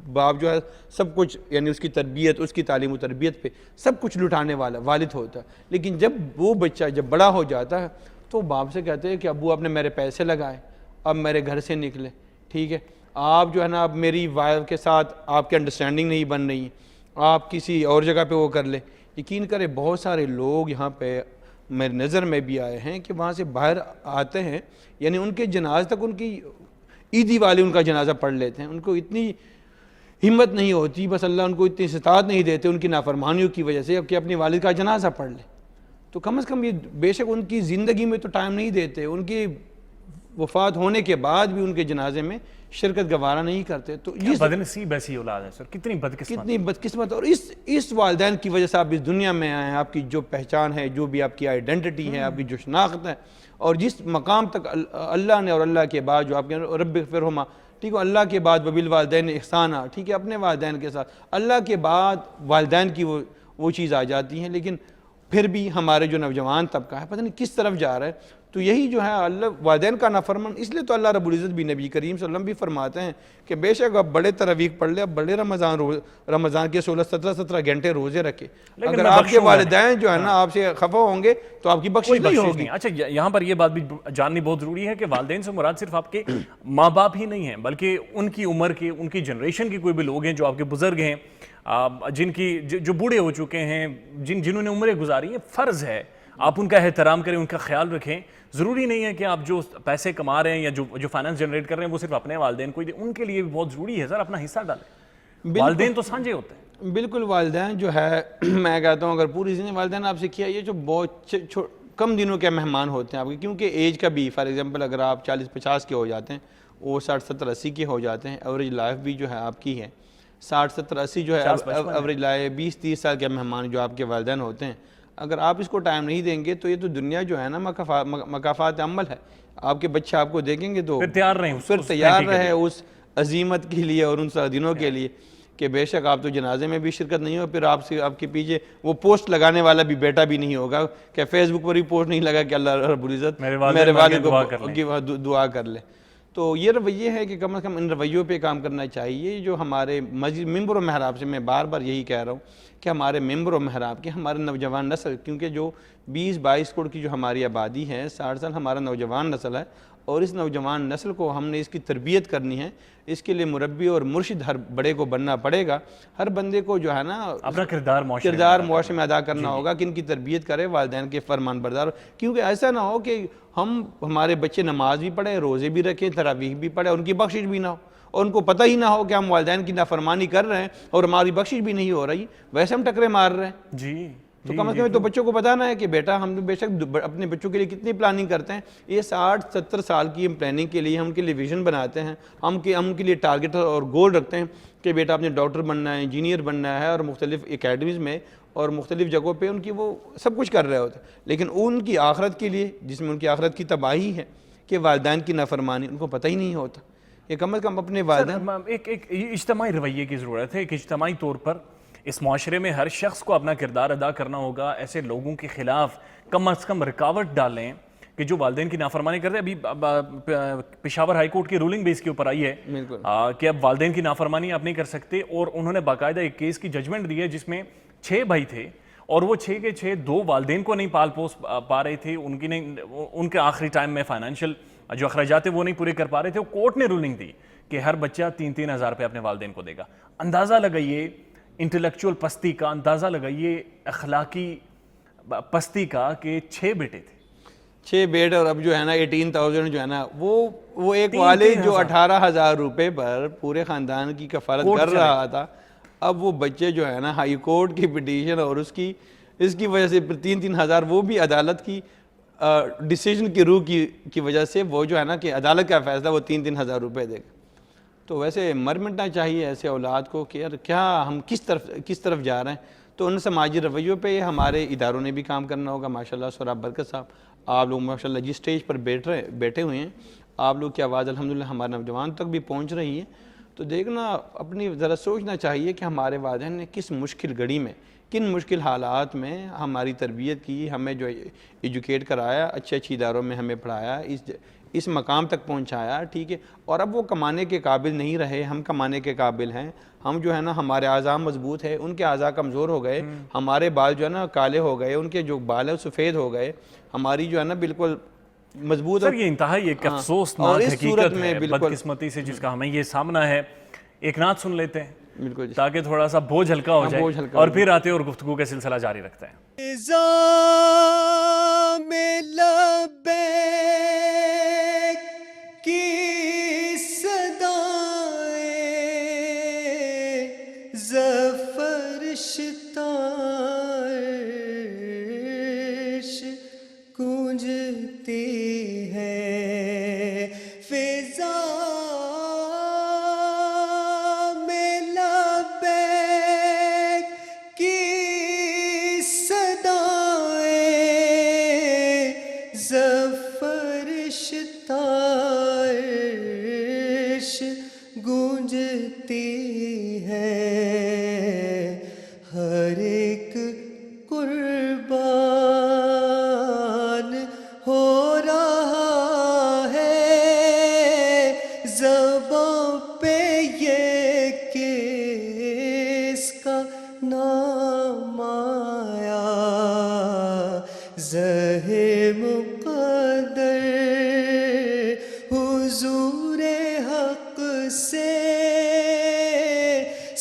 बाप जो है सब कुछ यानी उसकी तरबियत, उसकी तालीम व तरबियत पे सब कुछ लुटाने वाला वालिद होता है। लेकिन जब वो बच्चा जब बड़ा हो जाता है तो बाप से कहते हैं कि अब्बू आपने मेरे पैसे लगाए, अब मेरे घर से निकले, ठीक है, आप जो है ना अब मेरी वाइफ के साथ आपकी अंडरस्टैंडिंग नहीं बन रही, आप किसी और जगह पे वो कर ले। यकीन करें बहुत सारे लोग यहाँ पे मेरी नज़र में भी आए हैं कि वहाँ से बाहर आते हैं, यानी उनके जनाज तक उनकी ईदी वाले उनका जनाजा पढ़ लेते हैं, उनको इतनी हिम्मत नहीं होती, बस अल्लाह उनको इतनी इस्तात नहीं देते उनकी नाफरमानियों की वजह से, अब कि अपने वालिद का जनाजा पढ़ ले। तो कम से कम ये बेशक उनकी ज़िंदगी में तो टाइम नहीं देते, उनकी वफ़ात होने के बाद भी उनके जनाजे में शिरकत गवारा नहीं करते। तो ये बदनसीब ऐसी औलाद है सर, कितनी बदकिस्मत। और इस वालिदैन की वजह से आप इस दुनिया में आए हैं, आपकी जो पहचान है, जो भी आपकी आइडेंटिटी है, आपकी जो शनाख्त है, और जिस मकाम तक अल्लाह ने और अल्लाह के बाद जो आपके रब्बि फ़िरहुमा, ठीक है, अल्लाह के बाद वबिल वालिदैन इहसाना, ठीक है, अपने वालिदैन के साथ, अल्लाह के बाद वालिदैन की वो चीज़ आ जाती है। लेकिन फिर भी हमारे जो नौजवान तबका है पता नहीं किस तरफ जा रहा है। तो यही जो है अल्लाह वालिदैन का नाफरमान, इसलिए तो अल्लाह रब्बुल इज़्ज़त भी नबी करीम सल्लल्लाहु अलैहि वसल्लम भी फरमाते हैं कि बेशक अब बड़े तरावीह पढ़ ले, अब बड़े रमज़ान के 16-17 घंटे रोज़े रखे, अगर आपके वालिदैन जो है ना आपसे खफा होंगे तो आपकी बख्शिश नहीं होगी। अच्छा, यहाँ पर यह बात भी जाननी बहुत ज़रूरी है कि वालिदैन से मुराद सिर्फ आपके माँ बाप ही नहीं है, बल्कि उनकी उम्र के, उनकी जनरेशन के कोई भी लोग हैं जो आपके बुज़ुर्ग हैं, जिनकी जो बूढ़े हो चुके हैं, जिन्होंने उम्रें गुजारी हैं, फ़र्ज़ है आप उनका एहतराम करें, उनका ख्याल रखें। ज़रूरी नहीं है कि आप जो पैसे कमा रहे हैं या जो फाइनेंस जनरेट कर रहे हैं वो सिर्फ अपने वालिदैन को ही दें, उनके लिए भी बहुत ज़रूरी है सर अपना हिस्सा डालें। वालिदैन तो साझे होते हैं। बिल्कुल, वालिदैन जो है मैं कहता हूँ अगर पूरी ज़िंदगी वालिदैन आपसे किया, ये जो बहुत कम दिनों के मेहमान होते हैं आपके, क्योंकि एज का भी फॉर एग्जांपल अगर आप 40-50 के हो जाते हैं, वो 60-70-80 के हो जाते हैं, एवरेज लाइफ भी जो है आपकी है 60-70-80 जो है एवरेज लाइफ, 20-30 साल के मेहमान जो आपके वालिदैन होते हैं, अगर आप इसको टाइम नहीं देंगे तो ये तो दुनिया जो है ना मकाफात अमल है, आपके बच्चे आपको देखेंगे तो फिर तैयार रहे उस अजीमत के लिए और उन दिनों के लिए कि बेशक आप तो जनाजे में भी शिरकत नहीं हो, फिर आपसे आपके पीछे वो पोस्ट लगाने वाला भी बेटा भी नहीं होगा कि फेसबुक पर भी पोस्ट नहीं लगा कि अल्लाह रब्बुल इज़्ज़त मेरे वालिद को दुआ कर ले। तो ये रवैये है कि कम से कम इन रवैयों पे काम करना चाहिए। जो हमारे मस्जिद मिंबर व महराब से मैं बार बार यही कह रहा हूँ कि हमारे मिंबर व महराब के हमारे नौजवान नस्ल, क्योंकि जो 20-22 करोड़ की जो हमारी आबादी है, 60 साल हमारा नौजवान नस्ल है, और इस नौजवान नस्ल को हमने इसकी तरबियत करनी है। इसके लिए मुरब्बी और मुर्शिद हर बड़े को बनना पड़ेगा। हर बंदे को जो है ना अपना किरदार मुआशरे में अदा करना होगा कि इनकी तरबियत करे, वालिदैन के फरमान बरदार। क्योंकि ऐसा ना हो कि हमारे बच्चे नमाज भी पढ़े, रोज़े भी रखें, तरावीह भी पढ़े, उनकी बख्शिश भी ना हो, और उनको पता ही ना हो कि हम वालिदैन की नाफरमानी कर रहे हैं और हमारी बख्शिश भी नहीं हो रही, वैसे हम टकरे मार रहे हैं जी। तो कम से कम तो बच्चों को बताना है कि बेटा हम बेशक अपने बच्चों के लिए कितनी प्लानिंग करते हैं। ये 60-70 साल की हम प्लानिंग के लिए हम उनके लिए विजन बनाते हैं, हम उनके लिए टारगेट और गोल रखते हैं कि बेटा आपने डॉक्टर बनना है, इंजीनियर बनना है, और मुख्तलिफ एकेडमीज़ में और मुख्तलिफ जगहों पे उनकी वो सब कुछ कर रहे होते हैं। लेकिन उनकी आखरत के लिए, जिसमें उनकी आखरत की तबाही है कि वालिदैन की नाफरमानी, उनको पता ही नहीं होता। ये कम से कम अपने वालिदैन एक इज्तिमाई रवैये की ज़रूरत है। एक इज्तिमाई तौर पर इस माशरे में हर शख्स को अपना किरदार अदा करना होगा। ऐसे लोगों के ख़िलाफ़ कम अज़ कम रुकावट डालें कि जो वालिदैन की नाफरमानी करते हैं। अभी पेशावर हाई कोर्ट की रूलिंग भी इसके ऊपर आई है कि अब वालिदैन की नाफरमानी आप नहीं कर सकते, और उन्होंने बाकायदा एक केस की जजमेंट दी है जिसमें 6 भाई थे और वो 6 के 6 2 वालिदैन को नहीं पाल पोस पा रहे थे, उनके आखिरी टाइम में फाइनेंशियल जो अखराजात थे वो नहीं पूरे कर पा रहे थे। कोर्ट ने रूलिंग दी कि हर बच्चा 3-3 हज़ार रुपये अपने वालिदैन को देगा। अंदाज़ा लगाइए इंटेलेक्चुअल पस्ती का, अंदाज़ा लगाइए अखलाकी पस्ती का कि 6 बेटे थे, 6 बेटे, और अब जो है ना 18,000 जो है ना वो एक वाले जो 18,000 रुपये पर पूरे ख़ानदान की कफालत कर रहा था, अब वो बच्चे जो है ना हाई कोर्ट की पिटीशन और इसकी वजह से 3-3 हज़ार, वो भी अदालत की डिसीजन की रूह की वजह से वो जो है ना कि अदालत का फ़ैसला वो 3-3 हज़ार रुपये देगा। तो वैसे मर मिटना चाहिए ऐसे औलाद को कि यार क्या हम किस तरफ जा रहे हैं। तो उन समाजी रवैयों पे हमारे इदारों ने भी काम करना होगा। माशाल्लाह सोहराब बरकत साहब, आप लोग माशाल्लाह जिस स्टेज पर बैठे हुए हैं, आप लोग की आवाज़ अल्हम्दुलिल्लाह हमारे नौजवान तक भी पहुँच रही है। तो देखना, अपनी ज़रा सोचना चाहिए कि हमारे वालिदैन ने किस मुश्किल घड़ी में किन मुश्किल हालात में हमारी तरबियत की, हमें जो एजुकेट कराया, अच्छे अच्छी इदारों में हमें पढ़ाया, इस मकाम तक पहुंचाया, ठीक है। और अब वो कमाने के काबिल नहीं रहे, हम कमाने के काबिल हैं। हम जो है ना, हमारे आज़ा मजबूत है, उनके आज़ा कमज़ोर हो गए, हमारे बाल जो है ना काले हो गए, उनके जो बाल है सफ़ेद हो गए, हमारी जो है ना बिल्कुल मजबूत। सर ये इंतहाई एक अफसोसनाक हकीकत है, बदकिस्मती से जिसका हमें ये सामना है। एक नात सुन लेते हैं बिल्कुल, ताकि थोड़ा सा बोझ हल्का हो जाए, और फिर आते और गुफ्तगू का सिलसिला जारी रखते हैं।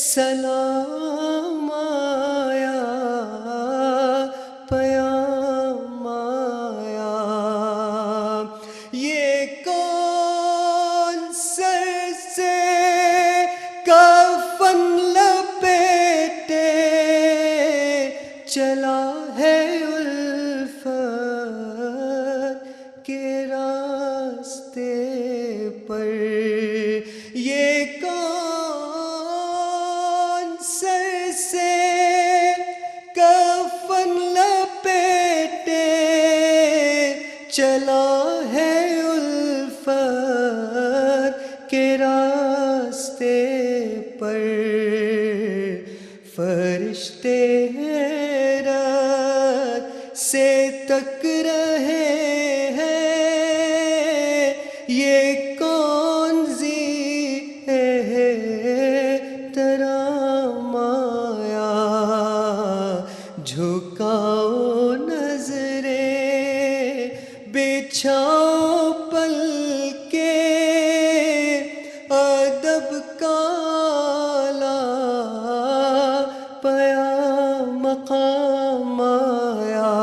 सलाम आया, पयाम आया, ये कौन सर से कफन लपेटे चला है उल्फत के रास्ते पर, ये कौन सर से कफन लपेटे चला है उल्फत के रास्ते पर, फरिश्ते हैरत से तक रहे हैं, ये कौन ज़ी है तराम आया, झुकाओ नजरें बिछाओ पलके अदब का आला पया मकाम आया,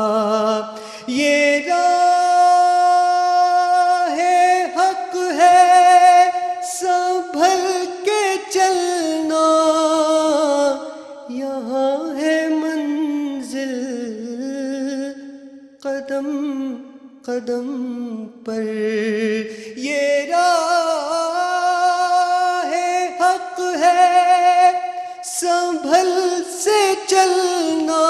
ये राह हक है संभल के चलना, यहाँ है मंजिल कदम कदम पर, ये राह हक है संभल से चलना,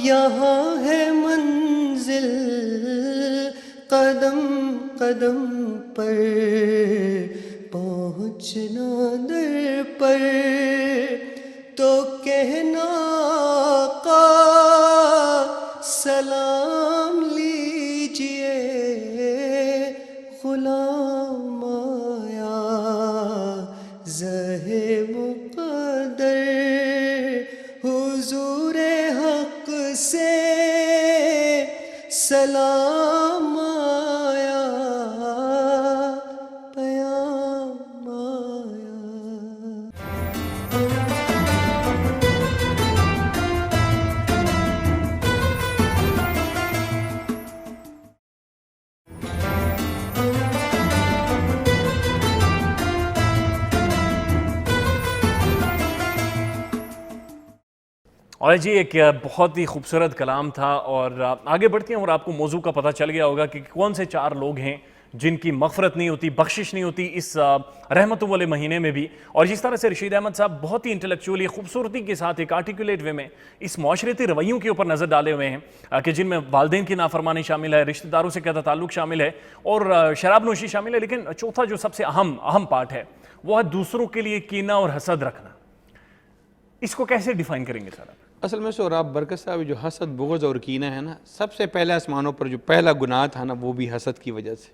यहाँ है मंजिल कदम कदम पर, पहुँचना दर पर तो कहना का सलाम लीजिए गुलाम आया, ज़हे मुक़द्दर हुज़ूरे हक़ से सलाम आया, पयाम आया। और जी एक बहुत ही खूबसूरत कलाम था, और आगे बढ़ते हैं और आपको मौजू का पता चल गया होगा कि कौन से 4 लोग हैं जिनकी मग़फ़रत नहीं होती, बख्शिश नहीं होती इस रहमतों वाले महीने में भी। और जिस तरह से रशीद अहमद साहब बहुत ही इंटेलेक्चुअली खूबसूरती के साथ एक आर्टिकुलेट वे में इस माशरती रवैयों के ऊपर नज़र डाले हुए हैं कि जिनमें वालिदैन की नाफरमानी शामिल है, रिश्तेदारों से क़ता ताल्लुक़ शामिल है और शराब नोशी शामिल है, लेकिन चौथा जो सबसे अहम पार्ट है वो है दूसरों के लिए कीना और हसद रखना। इसको कैसे डिफाइन करेंगे सर आप? असल में सोहराब बरकत साहब, जो हसद, बुग़्ज़ और कीना है ना, सबसे पहले आसमानों पर जो पहला गुनाह था ना, वो भी हसद की वजह से।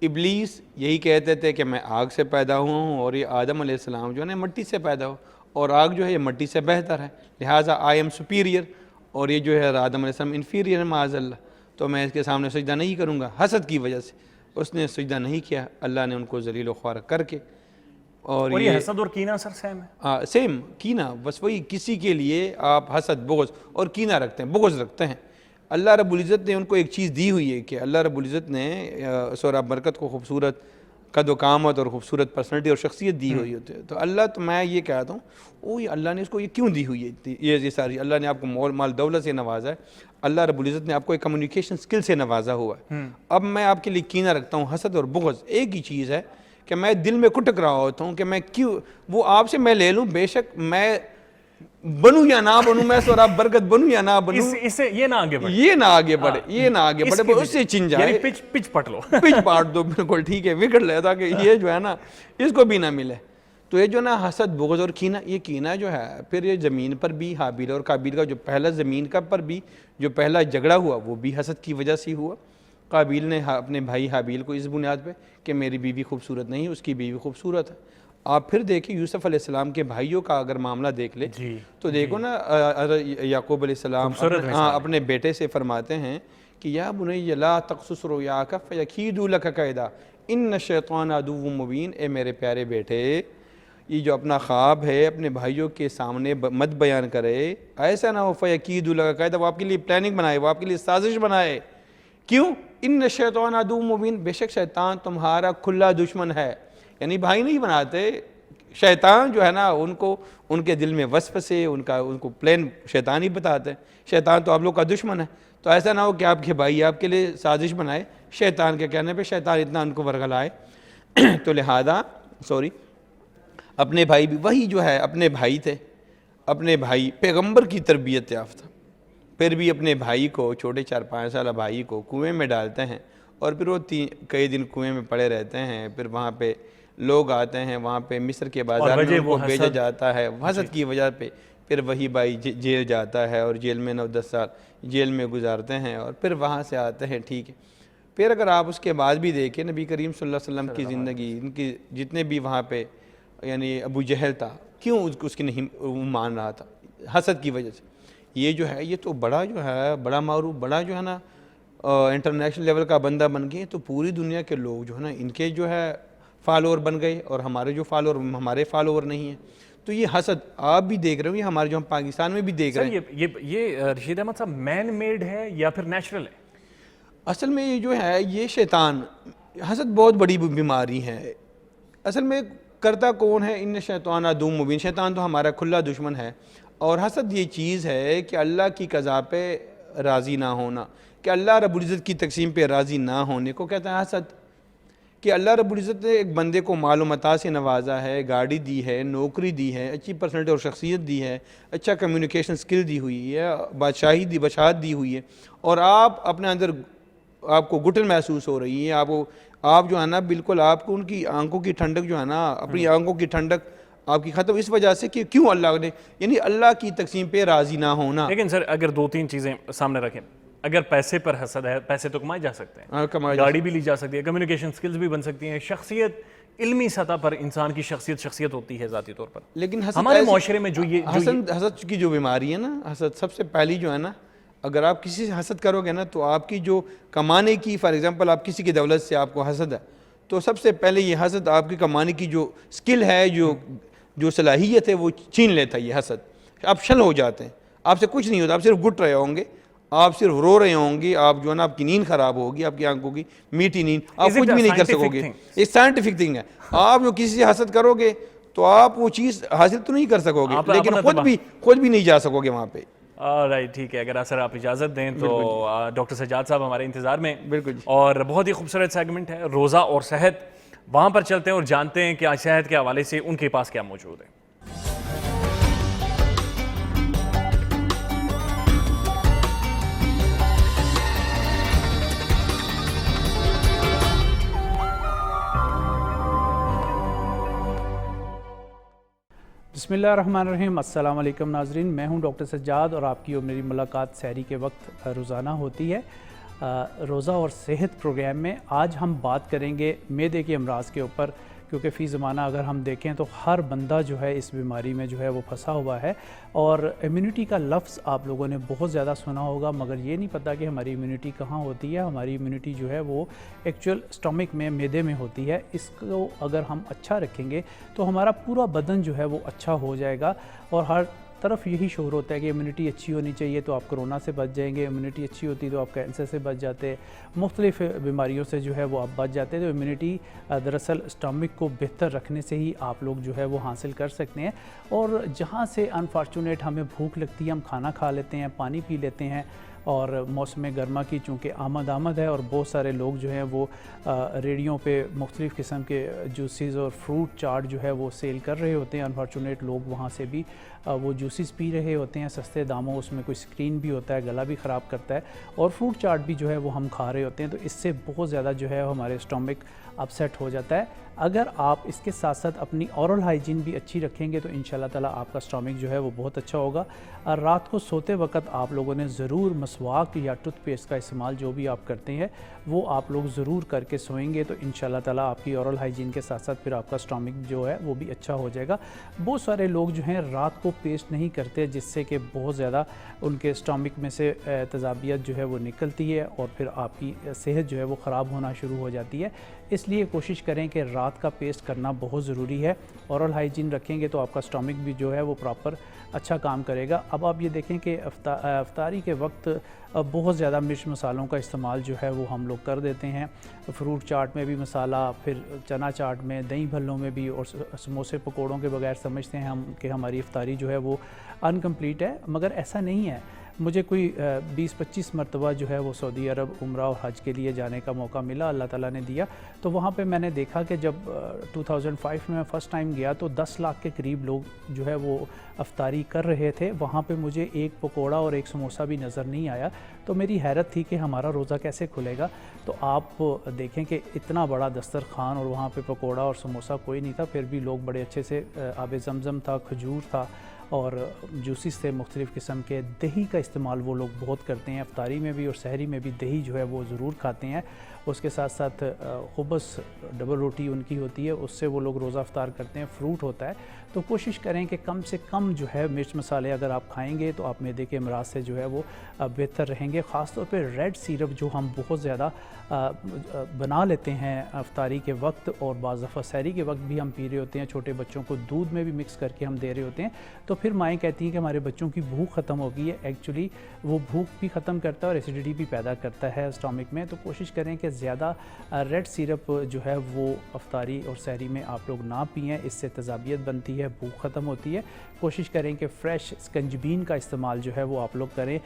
इब्लीस यही कहते थे कि मैं आग से पैदा हुआ हूँ और ये आदम अलैहिस्सलाम जो है ना मिट्टी से पैदा हो, और आग जो है ये मिट्टी से बेहतर है, लिहाजा आई एम सुपीरियर, और ये जो है आदम अलैहिस्सलाम इन्फीरियर है माज़अल्लाह, तो मैं इसके सामने सजदा नहीं करूँगा। हसद की वजह से उसने सजदा नहीं किया, अल्लाह ने उनको जलील ख्वार करके। और ये हसद और कीना सर सेम है? सेम, कीना, बस वही, किसी के लिए आप हसद, बुग़्ज़ और कीना रखते हैं, बुग़्ज़ रखते हैं। अल्लाह रब्बुल इज़्ज़त ने उनको एक चीज़ दी हुई है कि अल्लाह रब्बुल इज़्ज़त ने सोहराब बरकत को खूबसूरत कद कामत और खूबसूरत पर्सनैलिटी और शख्सियत दी हुई होती है। तो अल्लाह, तो मैं ये कहता हूँ, ओ ये अल्लाह ने इसको ये क्यों दी हुई है, ये सारी, अल्लाह ने आपको मोल माल दौलत से नवाजा है, अल्लाह रब्बुल इज़्ज़त ने आपको एक कम्युनिकेशन स्किल से नवाजा हुआ है। अब मैं आपके लिए कीना रखता हूँ, हसद और बुग़्ज़ एक ही चीज़ है कि मैं दिल में कुटक रहा होता हूँ कि मैं क्यों, वो आपसे मैं ले लूँ, बेशक मैं बनूं या ना बनूं, मैं सोहराब बरकत बनूं या ना बनूं, इससे ये ना आगे बढ़े, ये ना आगे बढ़े, ये ना आगे बढ़े, उससे चिन जाए, यानी पिच पट लो पिच पाट दो, बिल्कुल ठीक है, विकेट ले, ताकि ये जो है ना इसको भी ना मिले। तो ये जो ना हसद, बुग़्ज़ और कीना, ये कीना जो है फिर ये ज़मीन पर भी, हाबिल और काबिल का जो पहला ज़मीन का पर भी जो पहला झगड़ा हुआ, वो भी हसद की वजह से हुआ। काबिल ने अपने भाई हाबिल को इस बुनियाद पे कि मेरी बीवी खूबसूरत नहीं, उसकी बीवी खूबसूरत है। आप फिर देखिए यूसुफ अलैहिस्सलाम के भाइयों का अगर मामला देख ले तो देखो ना, याकूब अलैहिस्सलाम अपने बेटे से फरमाते हैं कि या बुनय्या ला तक़्सुस रुयाका फ़यकीदू लका कैदा इन्न शैतान अदुव्वुम मुबीन। ए मेरे प्यारे बेटे, ये जो अपना ख्वाब है अपने भाइयों के सामने मत बयान करे, ऐसा ना हो फ़यकीदू लका कैदा, वो आपके लिए प्लानिंग बनाए, वो आपके लिए साजिश बनाए। क्यों? इन्न शैतान अदुव्वुम मुबीन, बेशक शैतान तुम्हारा खुला दुश्मन है। यानी भाई नहीं बनाते, शैतान जो है ना उनको उनके दिल में वसवसे, उनको प्लान शैतान ही बताते हैं, शैतान तो आप लोग का दुश्मन है। तो ऐसा ना हो कि आपके भाई आपके लिए साजिश बनाए, शैतान के कहने पे शैतान इतना उनको वर्गलाए। तो लिहाजा अपने भाई भी वही जो है, अपने भाई थे, अपने भाई पैगंबर की तरबियत याफ्ता, फिर भी अपने भाई को, छोटे 4-5 साल भाई को कुएं में डालते हैं, और फिर वो कई दिन कुएं में पड़े रहते हैं। फिर वहाँ पे लोग आते हैं, वहाँ पे मिस्र के बाजार में उनको भेजा जाता है, हसद की वजह पे। फिर वही भाई जेल जाता है और जेल में 9-10 साल जेल में गुजारते हैं, और फिर वहाँ से आते हैं, ठीक है। फिर अगर आप उसके बाद भी देखें नबी करीम सल्लल्लाहु अलैहि वसल्लम की ज़िंदगी, इनकी जितने भी वहाँ पे, यानी अबू जहल था, क्यों उसकी नहीं मान रहा था? हसद की वजह से। ये जो है, ये तो बड़ा जो है, बड़ा मारूफ, बड़ा जो है ना इंटरनेशनल लेवल का बंदा बन गए, तो पूरी दुनिया के लोग जो है ना इनके जो है फॉलोअर बन गए, और हमारे जो फॉलोअर हमारे फॉलोअर नहीं हैं। तो ये हसद आप भी देख रहे हो, ये हमारे जो हम पाकिस्तान में भी देख रहे हैं। ये रशीद अहमद साहब मैन मेड है या फिर नेचुरल है? असल में ये जो है, ये शैतान, हसद बहुत बड़ी बीमारी है। असल में करता कौन है? इन शैतान अदुव्वुम मुबीन, शैतान तो हमारा खुला दुश्मन है। और हसद ये चीज़ है कि अल्लाह की क़ज़ा पे राज़ी ना होना, कि अल्लाह रब्बुल इज़्ज़त की तक़सीम पे राज़ी ना होने को कहता है हसद। कि अल्लाह रब्बुल इज़्ज़त ने एक बंदे को मालूमता से नवाजा है, गाड़ी दी है, नौकरी दी है, अच्छी पर्सनैलिटी और शख्सियत दी है, अच्छा कम्युनिकेशन स्किल दी हुई है, बादशाहत दी हुई है, और आप अपने अंदर आपको घुटन महसूस हो रही है, आप जो है ना बिल्कुल आपको उनकी आंखों की ठंडक जो है ना, अपनी आंखों की ठंडक आपकी ख़त्म, इस वजह से कि क्यों अल्लाह ने, यानी अल्लाह की तक़सीम पे राज़ी ना होना। लेकिन सर अगर 2-3 चीज़ें सामने रखें, अगर पैसे पर हसद है, पैसे तो कमाए जा सकते हैं, गाड़ी भी ली जा सकती है, कम्युनिकेशन स्किल्स भी बन सकती हैं, शख्सियत, इल्मी सतह पर इंसान की शख्सियत होती है ज़ाती तौर पर। लेकिन हमारे माशरे में जो ये हसद की जो बीमारी है ना, हसद सबसे पहली जो है ना, अगर आप किसी से हसद करोगे ना, तो आपकी जो कमाने की, फॉर एग्जांपल आप किसी की दौलत से आपको हसद है, तो सबसे पहले ये हसद आपकी कमाने की जो स्किल है, जो सलाहियत है, वो छीन लेता है ये हसद। आप शल हो जाते हैं, आपसे कुछ नहीं होता, आप सिर्फ घुट रहे होंगे, आप सिर्फ रो रहे होंगे, आप जो है ना आपकी नींद खराब होगी, आपकी आंखों की मीठी नींद, आप कुछ भी नहीं कर सकोगे। एक साइंटिफिक थिंग है। आप जो किसी से हसद करोगे तो आप वो चीज़ हासिल तो नहीं कर सकोगे, लेकिन खुद भी नहीं जा सकोगे वहाँ पे। राइट, ठीक है। अगर सर आप इजाज़त दें तो डॉक्टर सज्जाद साहब हमारे इंतज़ार में। बिल्कुल। और बहुत ही खूबसूरत सेगमेंट है रोज़ा और सेहत, वहाँ पर चलते हैं और जानते हैं कि आज सेहत के हवाले से उनके पास क्या मौजूद है। बिस्मिल्लाहिर्रहमानिर्रहीम। अस्सलाम वालेकुम नाज़रीन, मैं हूं डॉक्टर सज्जाद और आपकी और मेरी मुलाकात सहरी के वक्त रोज़ाना होती है। रोज़ा और सेहत प्रोग्राम में आज हम बात करेंगे मैदे के अमराज़ के ऊपर, क्योंकि फ़ी ज़माना अगर हम देखें तो हर बंदा जो है इस बीमारी में जो है वो फंसा हुआ है। और इम्यूनिटी का लफ्ज़ आप लोगों ने बहुत ज़्यादा सुना होगा, मगर ये नहीं पता कि हमारी इम्यूनिटी कहाँ होती है। हमारी इम्यूनिटी जो है वो एक्चुअल स्टमक में, मैदे में होती है। इसको अगर हम अच्छा रखेंगे तो हमारा पूरा बदन जो है वो अच्छा हो जाएगा। और हर तरफ यही शोर होता है कि इम्यूनिटी अच्छी होनी चाहिए तो आप कोरोना से बच जाएंगे, इम्यूनिटी अच्छी होती तो आप कैंसर से बच जाते, मुख्तलिफ़ बीमारियों से जो है वो आप बच जाते। तो इम्यूनिटी दरअसल स्टमक को बेहतर रखने से ही आप लोग जो है वो हासिल कर सकते हैं। और जहाँ से अनफॉर्चुनेट हमें भूख लगती है, हम खाना खा लेते हैं, पानी पी लेते हैं, और मौसम गर्मा की चूँकि आमद है और बहुत सारे लोग जो हैं वो रेडियों पे मुख्तलिफ़ किस्म के जूसेस और फ्रूट चाट जो है वो सेल कर रहे होते हैं। अनफॉर्चुनेट लोग वहाँ से भी वो जूसेस पी रहे होते हैं सस्ते दामों, उसमें कोई स्क्रीन भी होता है, गला भी ख़राब करता है, और फ्रूट चाट भी जो है वो हम खा रहे होते हैं। तो इससे बहुत ज़्यादा जो है हमारे स्टमक अपसेट हो जाता है। अगर आप इसके साथ साथ अपनी ओरल हाइजीन भी अच्छी रखेंगे तो इंशाल्लाह ताला आपका स्टमक जो है वो बहुत अच्छा होगा। और रात को सोते वक्त आप लोगों ने ज़रूर मसवाक या टूथपेस्ट का इस्तेमाल जो भी आप करते हैं वो आप लोग ज़रूर करके सोएंगे तो इंशाल्लाह ताला आपकी ओरल हाइजीन के साथ साथ फिर आपका स्टमक जो है वो भी अच्छा हो जाएगा। बहुत सारे लोग जो हैं रात को पेस्ट नहीं करते, जिससे कि बहुत ज़्यादा उनके स्टमक में से तेज़ाबियत जो है वो निकलती है और फिर आपकी सेहत जो है वो ख़राब होना शुरू हो जाती है। इसलिए कोशिश करें कि रात का पेस्ट करना बहुत ज़रूरी है। ओरल हाइजीन रखेंगे तो आपका स्टमक भी जो है वो प्रॉपर अच्छा काम करेगा। अब आप ये देखें कि अफ्तारी के वक्त बहुत ज़्यादा मिर्च मसालों का इस्तेमाल जो है वो हम लोग कर देते हैं। फ्रूट चाट में भी मसाला, फिर चना चाट में, दही भल्लों में भी, और समोसे पकौड़ों के बगैर समझते हैं हम कि हमारी इफ्तारी जो है वो अनकम्प्लीट है, मगर ऐसा नहीं है। मुझे कोई 20-25 मरतबा जो है वो सऊदी अरब उम्रा और हज के लिए जाने का मौका मिला, अल्लाह ताला ने दिया। तो वहाँ पे मैंने देखा कि जब 2005 में मैं फ़र्स्ट टाइम गया तो 10 लाख के करीब लोग जो है वो अफ्तारी कर रहे थे। वहाँ पे मुझे एक पकोड़ा और एक समोसा भी नज़र नहीं आया। तो मेरी हैरत थी कि हमारा रोज़ा कैसे खुलेगा। तो आप देखें कि इतना बड़ा दस्तरखान और वहाँ पे पकोड़ा और समोसा कोई नहीं था, फिर भी लोग बड़े अच्छे से, आब ज़मज़म था, खजूर था और जूसेस थे मुख्तलिफ़ किस्म के। दही का इस्तेमाल वो लोग बहुत करते हैं, अफ्तारी में भी और सहरी में भी दही जो है वो ज़रूर खाते हैं। उसके साथ साथ खुबस डबल रोटी उनकी होती है, उससे वो लोग रोज़ा अफ्तार करते हैं। फ्रूट होता है। तो कोशिश करें कि कम से कम जो है मिर्च मसाले अगर आप खाएंगे तो आप मैदे के अमराज से जो है वो बेहतर रहेंगे। ख़ास तौर पे रेड सिरप जो हम बहुत ज़्यादा बना लेते हैं अफ्तारी के वक्त, और बाज़ दफ़ा सहरी के वक्त भी हम पी रहे होते हैं, छोटे बच्चों को दूध में भी मिक्स करके हम दे रहे होते हैं। तो फिर माएँ कहती हैं कि हमारे बच्चों की भूख ख़त्म हो गई है। एक्चुअली वो भूख भी ख़त्म करता है और एसिडिटी भी पैदा करता है स्टमक में। तो कोशिश करें कि ज़्यादा रेड सिरप जो है वो अफ्तारी और सहरी में आप लोग ना पिएँ, इससे तेज़ाबियत बनती है, भूख ख़त्म होती है। कोशिश करें कि फ़्रेश स्कंजबीन का इस्तेमाल जो है वो आप लोग करें।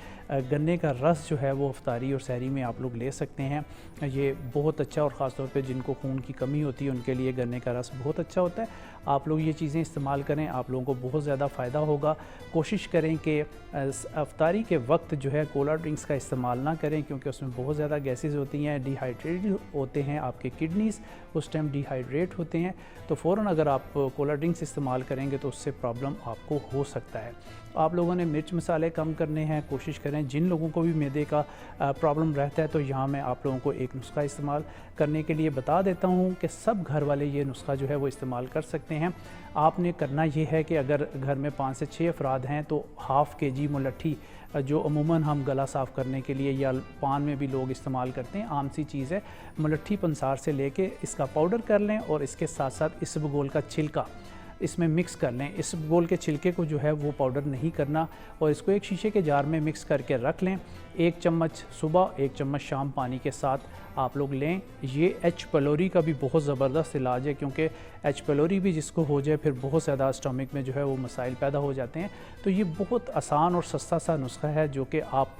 गन्ने का रस जो है वो अफ्तारी और सहरी में आप लोग ले सकते हैं, ये बहुत अच्छा, और ख़ास तौर पे जिनको खून की कमी होती है उनके लिए गन्ने का रस बहुत अच्छा होता है। आप लोग ये चीज़ें इस्तेमाल करें, आप लोगों को बहुत ज़्यादा फ़ायदा होगा। कोशिश करें कि अफ्तारी के वक्त जो है कोला ड्रिंक्स का इस्तेमाल ना करें, क्योंकि उसमें बहुत ज़्यादा गैसेस होती हैं, डिहाइड्रेटेड होते हैं आपके किडनीज़, उस टाइम डिहाइड्रेट होते हैं। तो फ़ौरन अगर आप कोला ड्रिंक्स इस्तेमाल करेंगे तो उससे प्रॉब्लम आपको हो सकता है। आप लोगों ने मिर्च मसाले कम करने हैं, कोशिश करें। जिन लोगों को भी मैदे का प्रॉब्लम रहता है तो यहाँ मैं आप लोगों को एक नुस्खा इस्तेमाल करने के लिए बता देता हूँ कि सब घर वाले ये नुस्खा जो है वो इस्तेमाल कर सकते हैं। आपने करना ये है कि अगर घर में 5 से 6 अफराद हैं तो हाफ़ kg मुलट्ठी, जो अमूमन हम गला साफ़ करने के लिए या पान में भी लोग इस्तेमाल करते हैं, आम सी चीज़ है, मुलट्ठी पंसार से लेके इसका पाउडर कर लें और इसके साथ साथ इसबगोल का छिलका इसमें मिक्स कर लें। इसबगोल के छिलके को जो है वो पाउडर नहीं करना, और इसको एक शीशे के जार में मिक्स करके रख लें। 1 चम्मच सुबह, 1 चम्मच शाम पानी के साथ आप लोग लें। ये एच पेलोरी का भी बहुत ज़बरदस्त इलाज है, क्योंकि एच पेलोरी भी जिसको हो जाए फिर बहुत ज़्यादा स्टमक में जो है वो मसाइल पैदा हो जाते हैं। तो ये बहुत आसान और सस्ता सा नुस्खा है जो कि आप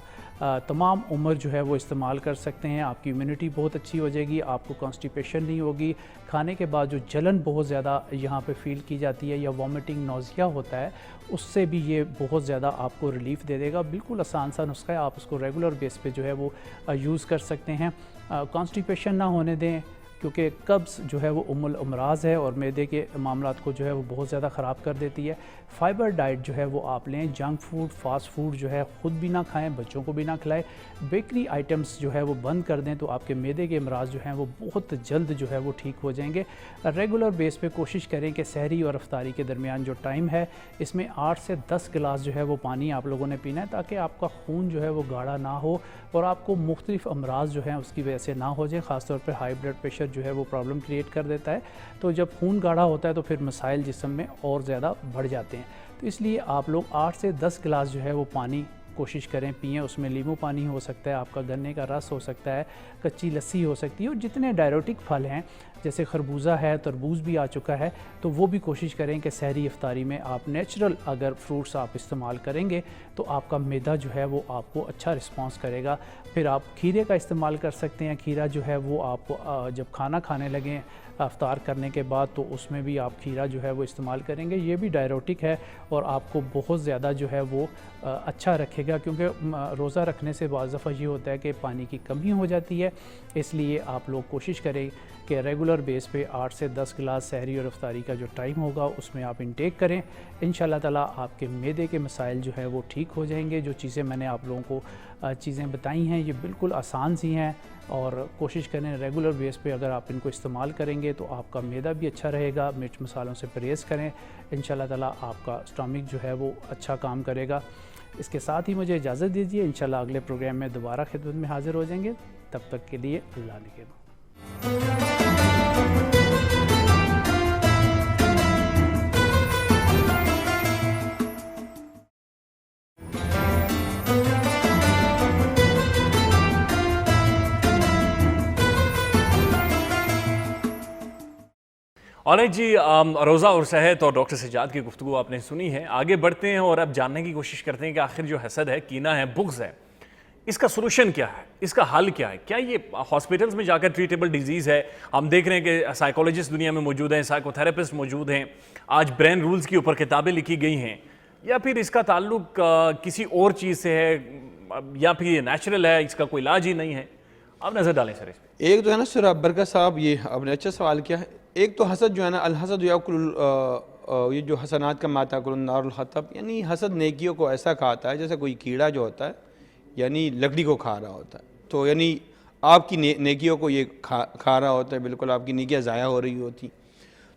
तमाम उम्र जो है वो इस्तेमाल कर सकते हैं। आपकी इम्यूनिटी बहुत अच्छी हो जाएगी, आपको कॉन्स्टिपेशन नहीं होगी, खाने के बाद जो जलन बहुत ज़्यादा यहाँ पे फील की जाती है या वॉमिटिंग नौजिया होता है उससे भी ये बहुत ज़्यादा आपको रिलीफ़ दे देगा। बिल्कुल आसान सा नुस्खा है, आप उसको रेगुलर बेस पे जो है वो यूज़ कर सकते हैं। कॉन्स्टिपेशन ना होने दें, क्योंकि कब्ज़ जो है वो उम्मुल अमराज है और मैदे के मामलात को जो है वो बहुत ज़्यादा ख़राब कर देती है। फ़ाइबर डाइट जो है वो आप लें, जंक फूड फास्ट फूड जो है ख़ुद भी ना खाएं, बच्चों को भी ना खिलाएं, बेकरी आइटम्स जो है वो बंद कर दें, तो आपके मैदे के अमराज जो हैं वो बहुत जल्द जो है वो ठीक हो जाएंगे। रेगुलर बेस पे कोशिश करें कि सहरी और अफ्तारी के दरमियान जो टाइम है इसमें 8 से 10 गिलास जो है वो पानी आप लोगों ने पीना है, ताकि आपका खून जो है वो गाढ़ा ना हो और आपको मुख्तलिफ अमराज जो हैं उसकी वजह से ना हो जाए। ख़ासतौर पर हाई ब्लड प्रेशर जो है वो प्रॉब्लम क्रिएट कर देता है। तो जब खून गाढ़ा होता है तो फिर मसाइल जिस्म में और ज़्यादा बढ़ जाते हैं। तो इसलिए आप लोग 8 से 10 गिलास जो है वो पानी कोशिश करें पिएँ। उसमें नींबू पानी हो सकता है, आपका गन्ने का रस हो सकता है, कच्ची लस्सी हो सकती है, और जितने डायरेटिक फल हैं जैसे खरबूजा है, तरबूज भी आ चुका है, तो वो भी कोशिश करें कि सहरी इफ्तारी में आप नेचुरल अगर फ्रूट्स आप इस्तेमाल करेंगे तो आपका मैदा जो है वो आपको अच्छा रिस्पांस करेगा। फिर आप खीरे का इस्तेमाल कर सकते हैं। खीरा जो है वो आपको जब खाना खाने लगें अफ्तार करने के बाद तो उसमें भी आप खीरा जो है वो इस्तेमाल करेंगे। ये भी डायरेटिक है और आपको बहुत ज़्यादा जो है वो अच्छा रखेगा, क्योंकि रोज़ा रखने से बाज़ दफ़ा ये होता है कि पानी की कमी हो जाती है। इसलिए आप लोग कोशिश करें कि रेगुलर बेस पे 8 से 10 गिलास सहरी और अफ्तारी का जो टाइम होगा उसमें आप इंटेक करें। इंशाल्लाह ताला आपके मैदे के मसाइल जो है वो ठीक हो जाएंगे। जो चीज़ें मैंने आप लोगों को चीज़ें बताई हैं ये बिल्कुल आसान सी हैं और कोशिश करें रेगुलर बेस पे अगर आप इनको इस्तेमाल करेंगे तो आपका मैदा भी अच्छा रहेगा। मिर्च मसालों से परहेज़ करें, इंशाल्लाह ताला आपका स्टमक जो है वो अच्छा काम करेगा। इसके साथ ही मुझे इजाज़त दीजिए, इंशाल्लाह अगले प्रोग्राम में दोबारा खिदमत में हाज़िर हो जाएंगे। तब तक के लिए अल्लाह निगहबान। ऑलराइट जी, रोज़ा और सेहत और डॉक्टर सज्जाद की गुफ्तगू आपने सुनी है। आगे बढ़ते हैं और अब जानने की कोशिश करते हैं कि आखिर जो हसद है, कीना है, बुग़्ज़ है, इसका सोल्यूशन क्या है, इसका हल क्या है? क्या ये हॉस्पिटल्स में जाकर ट्रीटेबल डिजीज़ है? हम देख रहे हैं कि साइकोलॉजिस्ट दुनिया में मौजूद हैं, साइकोथेरेपिस्ट मौजूद हैं, आज ब्रेन रूल्स के ऊपर किताबें लिखी गई हैं, या फिर इसका ताल्लुक किसी और चीज़ से है, या फिर ये नेचुरल है, इसका कोई इलाज ही नहीं है? आप नज़र डालें सर इस पर। एक तो है ना सर बरकत साहब, ये आपने अच्छा सवाल किया है। एक तो हसद जो है ना, अल हसद याकुल, ये जो हसनात का माताकुल नारुल खतब, यानी हसद नेकियों को ऐसा खाता है जैसे कोई कीड़ा जो होता है यानी लकड़ी को खा रहा होता है। तो यानी आपकी नेकियों को ये खा रहा होता है, बिल्कुल आपकी नेकियां ज़ाया हो रही होती।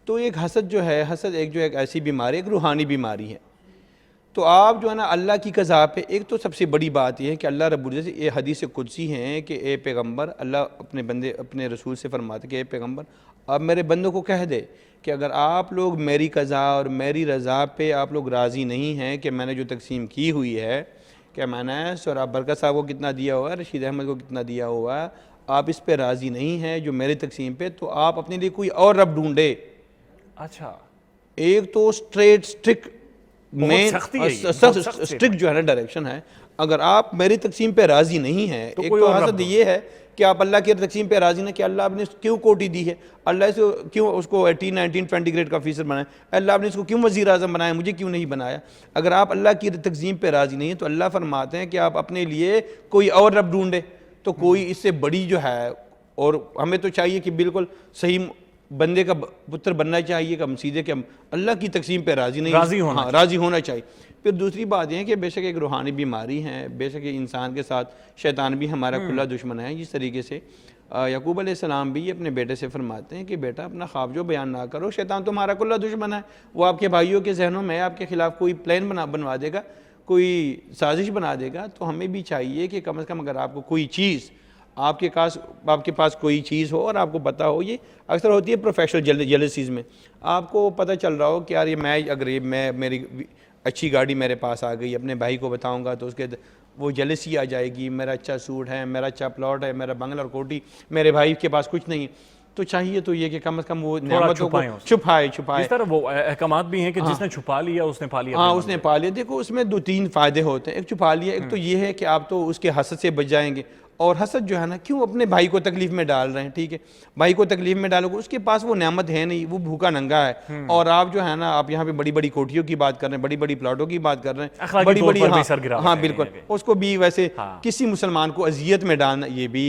तो एक हसद जो है, हसद एक जो एक ऐसी बीमारी, एक रूहानी बीमारी है। तो आप जो है ना अल्लाह की कज़ा पे, एक तो सबसे बड़ी बात यह है कि अल्लाह रब्बुल इज़्ज़त, ये हदीस कुदसी हैं कि ए पैगंबर, अल्लाह अपने बंदे अपने रसूल से फरमाते कि ए पैगंबर अब मेरे बंदों को कह दे कि अगर आप लोग मेरी कज़ा और मेरी रज़ा पे आप लोग राज़ी नहीं हैं कि मैंने जो तकसीम की हुई है, क्या मैंने सोहराब बरकत साहब को कितना दिया हुआ है, रशीद अहमद को कितना दिया हुआ है, आप इस पे राज़ी नहीं हैं जो मेरी तकसीम पे, तो आप अपने लिए कोई और रब ढूंढे। अच्छा, एक तो स्ट्रेट स्ट्रिक्ट मेन सख्त स्ट्रिक्ट जो है ना डायरेक्शन है, अगर आप मेरी तकसीम पे राज़ी नहीं है, एक तो हसद ये है कि आप अल्लाह की तकसीम पे राज़ी नहीं कि अल्लाह ने क्यों कोटी दी है, अल्लाह से क्यों उसको 18, 19, 20 ग्रेड का ऑफिसर बनाया, अल्लाह ने इसको क्यों वज़ीर आज़म बनाया, मुझे क्यों नहीं बनाया। अगर आप अल्लाह की तकसीम पे राज़ी नहीं है तो अल्लाह फरमाते हैं कि आप अपने लिए कोई और रब ढूंढे। तो कोई इससे बड़ी जो है, और हमें तो चाहिए कि बिल्कुल सही बंदे का पुत्र बनना चाहिए, कि हम सीधे कि हम अल्लाह की तकसीम पे राज़ी नहीं, राज़ी होना चाहिए। फिर दूसरी बात यह है कि बेशक एक रूहानी बीमारी है, बेशक इंसान के साथ शैतान भी हमारा खुला दुश्मन है। जिस तरीके से याकूब अलैहिस्सलाम भी अपने बेटे से फरमाते हैं कि बेटा अपना ख्वाब जो बयान ना करो, शैतान तुम्हारा खुला दुश्मन है, वो आपके भाइयों के जहनों में आपके खिलाफ कोई प्लान बनवा देगा, कोई साजिश बना देगा। तो हमें भी चाहिए कि कम से कम अगर आपको कोई चीज़ आपके पास कोई चीज़ हो और आपको पता हो, ये अक्सर होती है प्रोफेशनल जेलसीज़ में, आपको पता चल रहा हो कि यार ये मैं मेरी अच्छी गाड़ी मेरे पास आ गई, अपने भाई को बताऊंगा तो उसके वो जेलसी आ जाएगी, मेरा अच्छा सूट है, मेरा अच्छा प्लॉट है, मेरा बंगला और कोठी, मेरे भाई के पास कुछ नहीं। तो चाहिए तो ये कि कम से कम वो नेमतों को छुपाए। इस तरह वो अहकामात भी हैं कि जिसने छुपा लिया उसने पा लिया। हाँ, उसने पा लिया। देखो उसमें 2-3 फ़ायदे होते हैं। एक छुपा लिया, एक तो ये है कि आप तो उसके हसद से बच जाएंगे। और हसद जो है ना, क्यों अपने भाई को तकलीफ में डाल रहे हैं, ठीक है, भाई को तकलीफ में डालोगे, उसके पास वो नेमत है नहीं, वो भूखा नंगा है, और आप जो है ना, आप यहाँ पे बड़ी बड़ी कोठियों की बात कर रहे हैं, बड़ी बड़ी प्लाटों की बात कर रहे हैं, बड़ी बड़ी, हाँ बिल्कुल, उसको भी वैसे किसी मुसलमान को अजियत में डालना, ये भी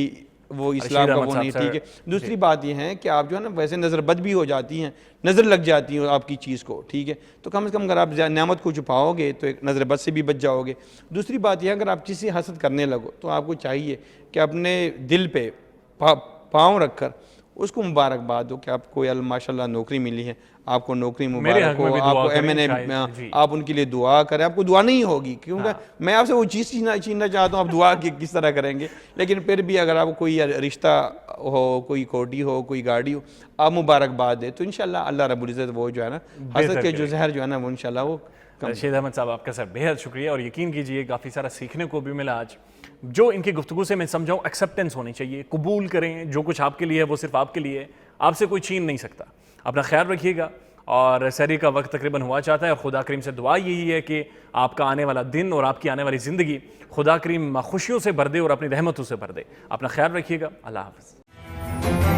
वो इस्लाम का वो नहीं, ठीक है। दूसरी बात ये है कि आप जो है ना वैसे नज़र बद भी हो जाती हैं, नज़र लग जाती है आपकी चीज़ को, ठीक है। तो कम से कम अगर आप नेमत को छुपाओगे तो एक नज़र बद से भी बच जाओगे। दूसरी बात यह है अगर आप किसी से हसद करने लगो तो आपको चाहिए कि अपने दिल पे पाँव रख कर उसको मुबारकबाद दो कि आपको माशाल्लाह नौकरी मिली है, आपको नौकरी मुबारक हो, आपको M.A. आप उनके लिए दुआ करें। आपको दुआ नहीं होगी क्योंकि मैं आपसे वो चीज़ छीनना चाहता हूँ, आप दुआ किस तरह करेंगे, लेकिन फिर भी अगर आपको कोई रिश्ता हो, कोई कोठी हो, कोई गाड़ी हो, आप मुबारकबाद दे तो इंशाल्लाह अल्लाह रब्बुल इज़्ज़त वो जो है ना हसद के जो जहर जो है ना वो इंशाल्लाह वो रशीद अहमद साहब आपका सर बेहद शुक्रिया, और यकीन कीजिए काफ़ी सारा सीखने को भी मिला आज। जो इनकी गुफ्तगू से मैं समझाऊँ, एक्सेप्टेंस होनी चाहिए, कबूल करें जो कुछ आपके लिए है वो सिर्फ आपके लिए है, आपसे कोई छीन नहीं सकता। अपना ख्याल रखिएगा, और सहरी का वक्त तकरीबन हुआ चाहता है, और खुदा करीम से दुआ यही है कि आपका आने वाला दिन और आपकी आने वाली ज़िंदगी खुदा करीम खुशियों से भर दे और अपनी रहमतों से भर दे। अपना ख्याल रखिएगा, अल्लाह हाफ़िज़।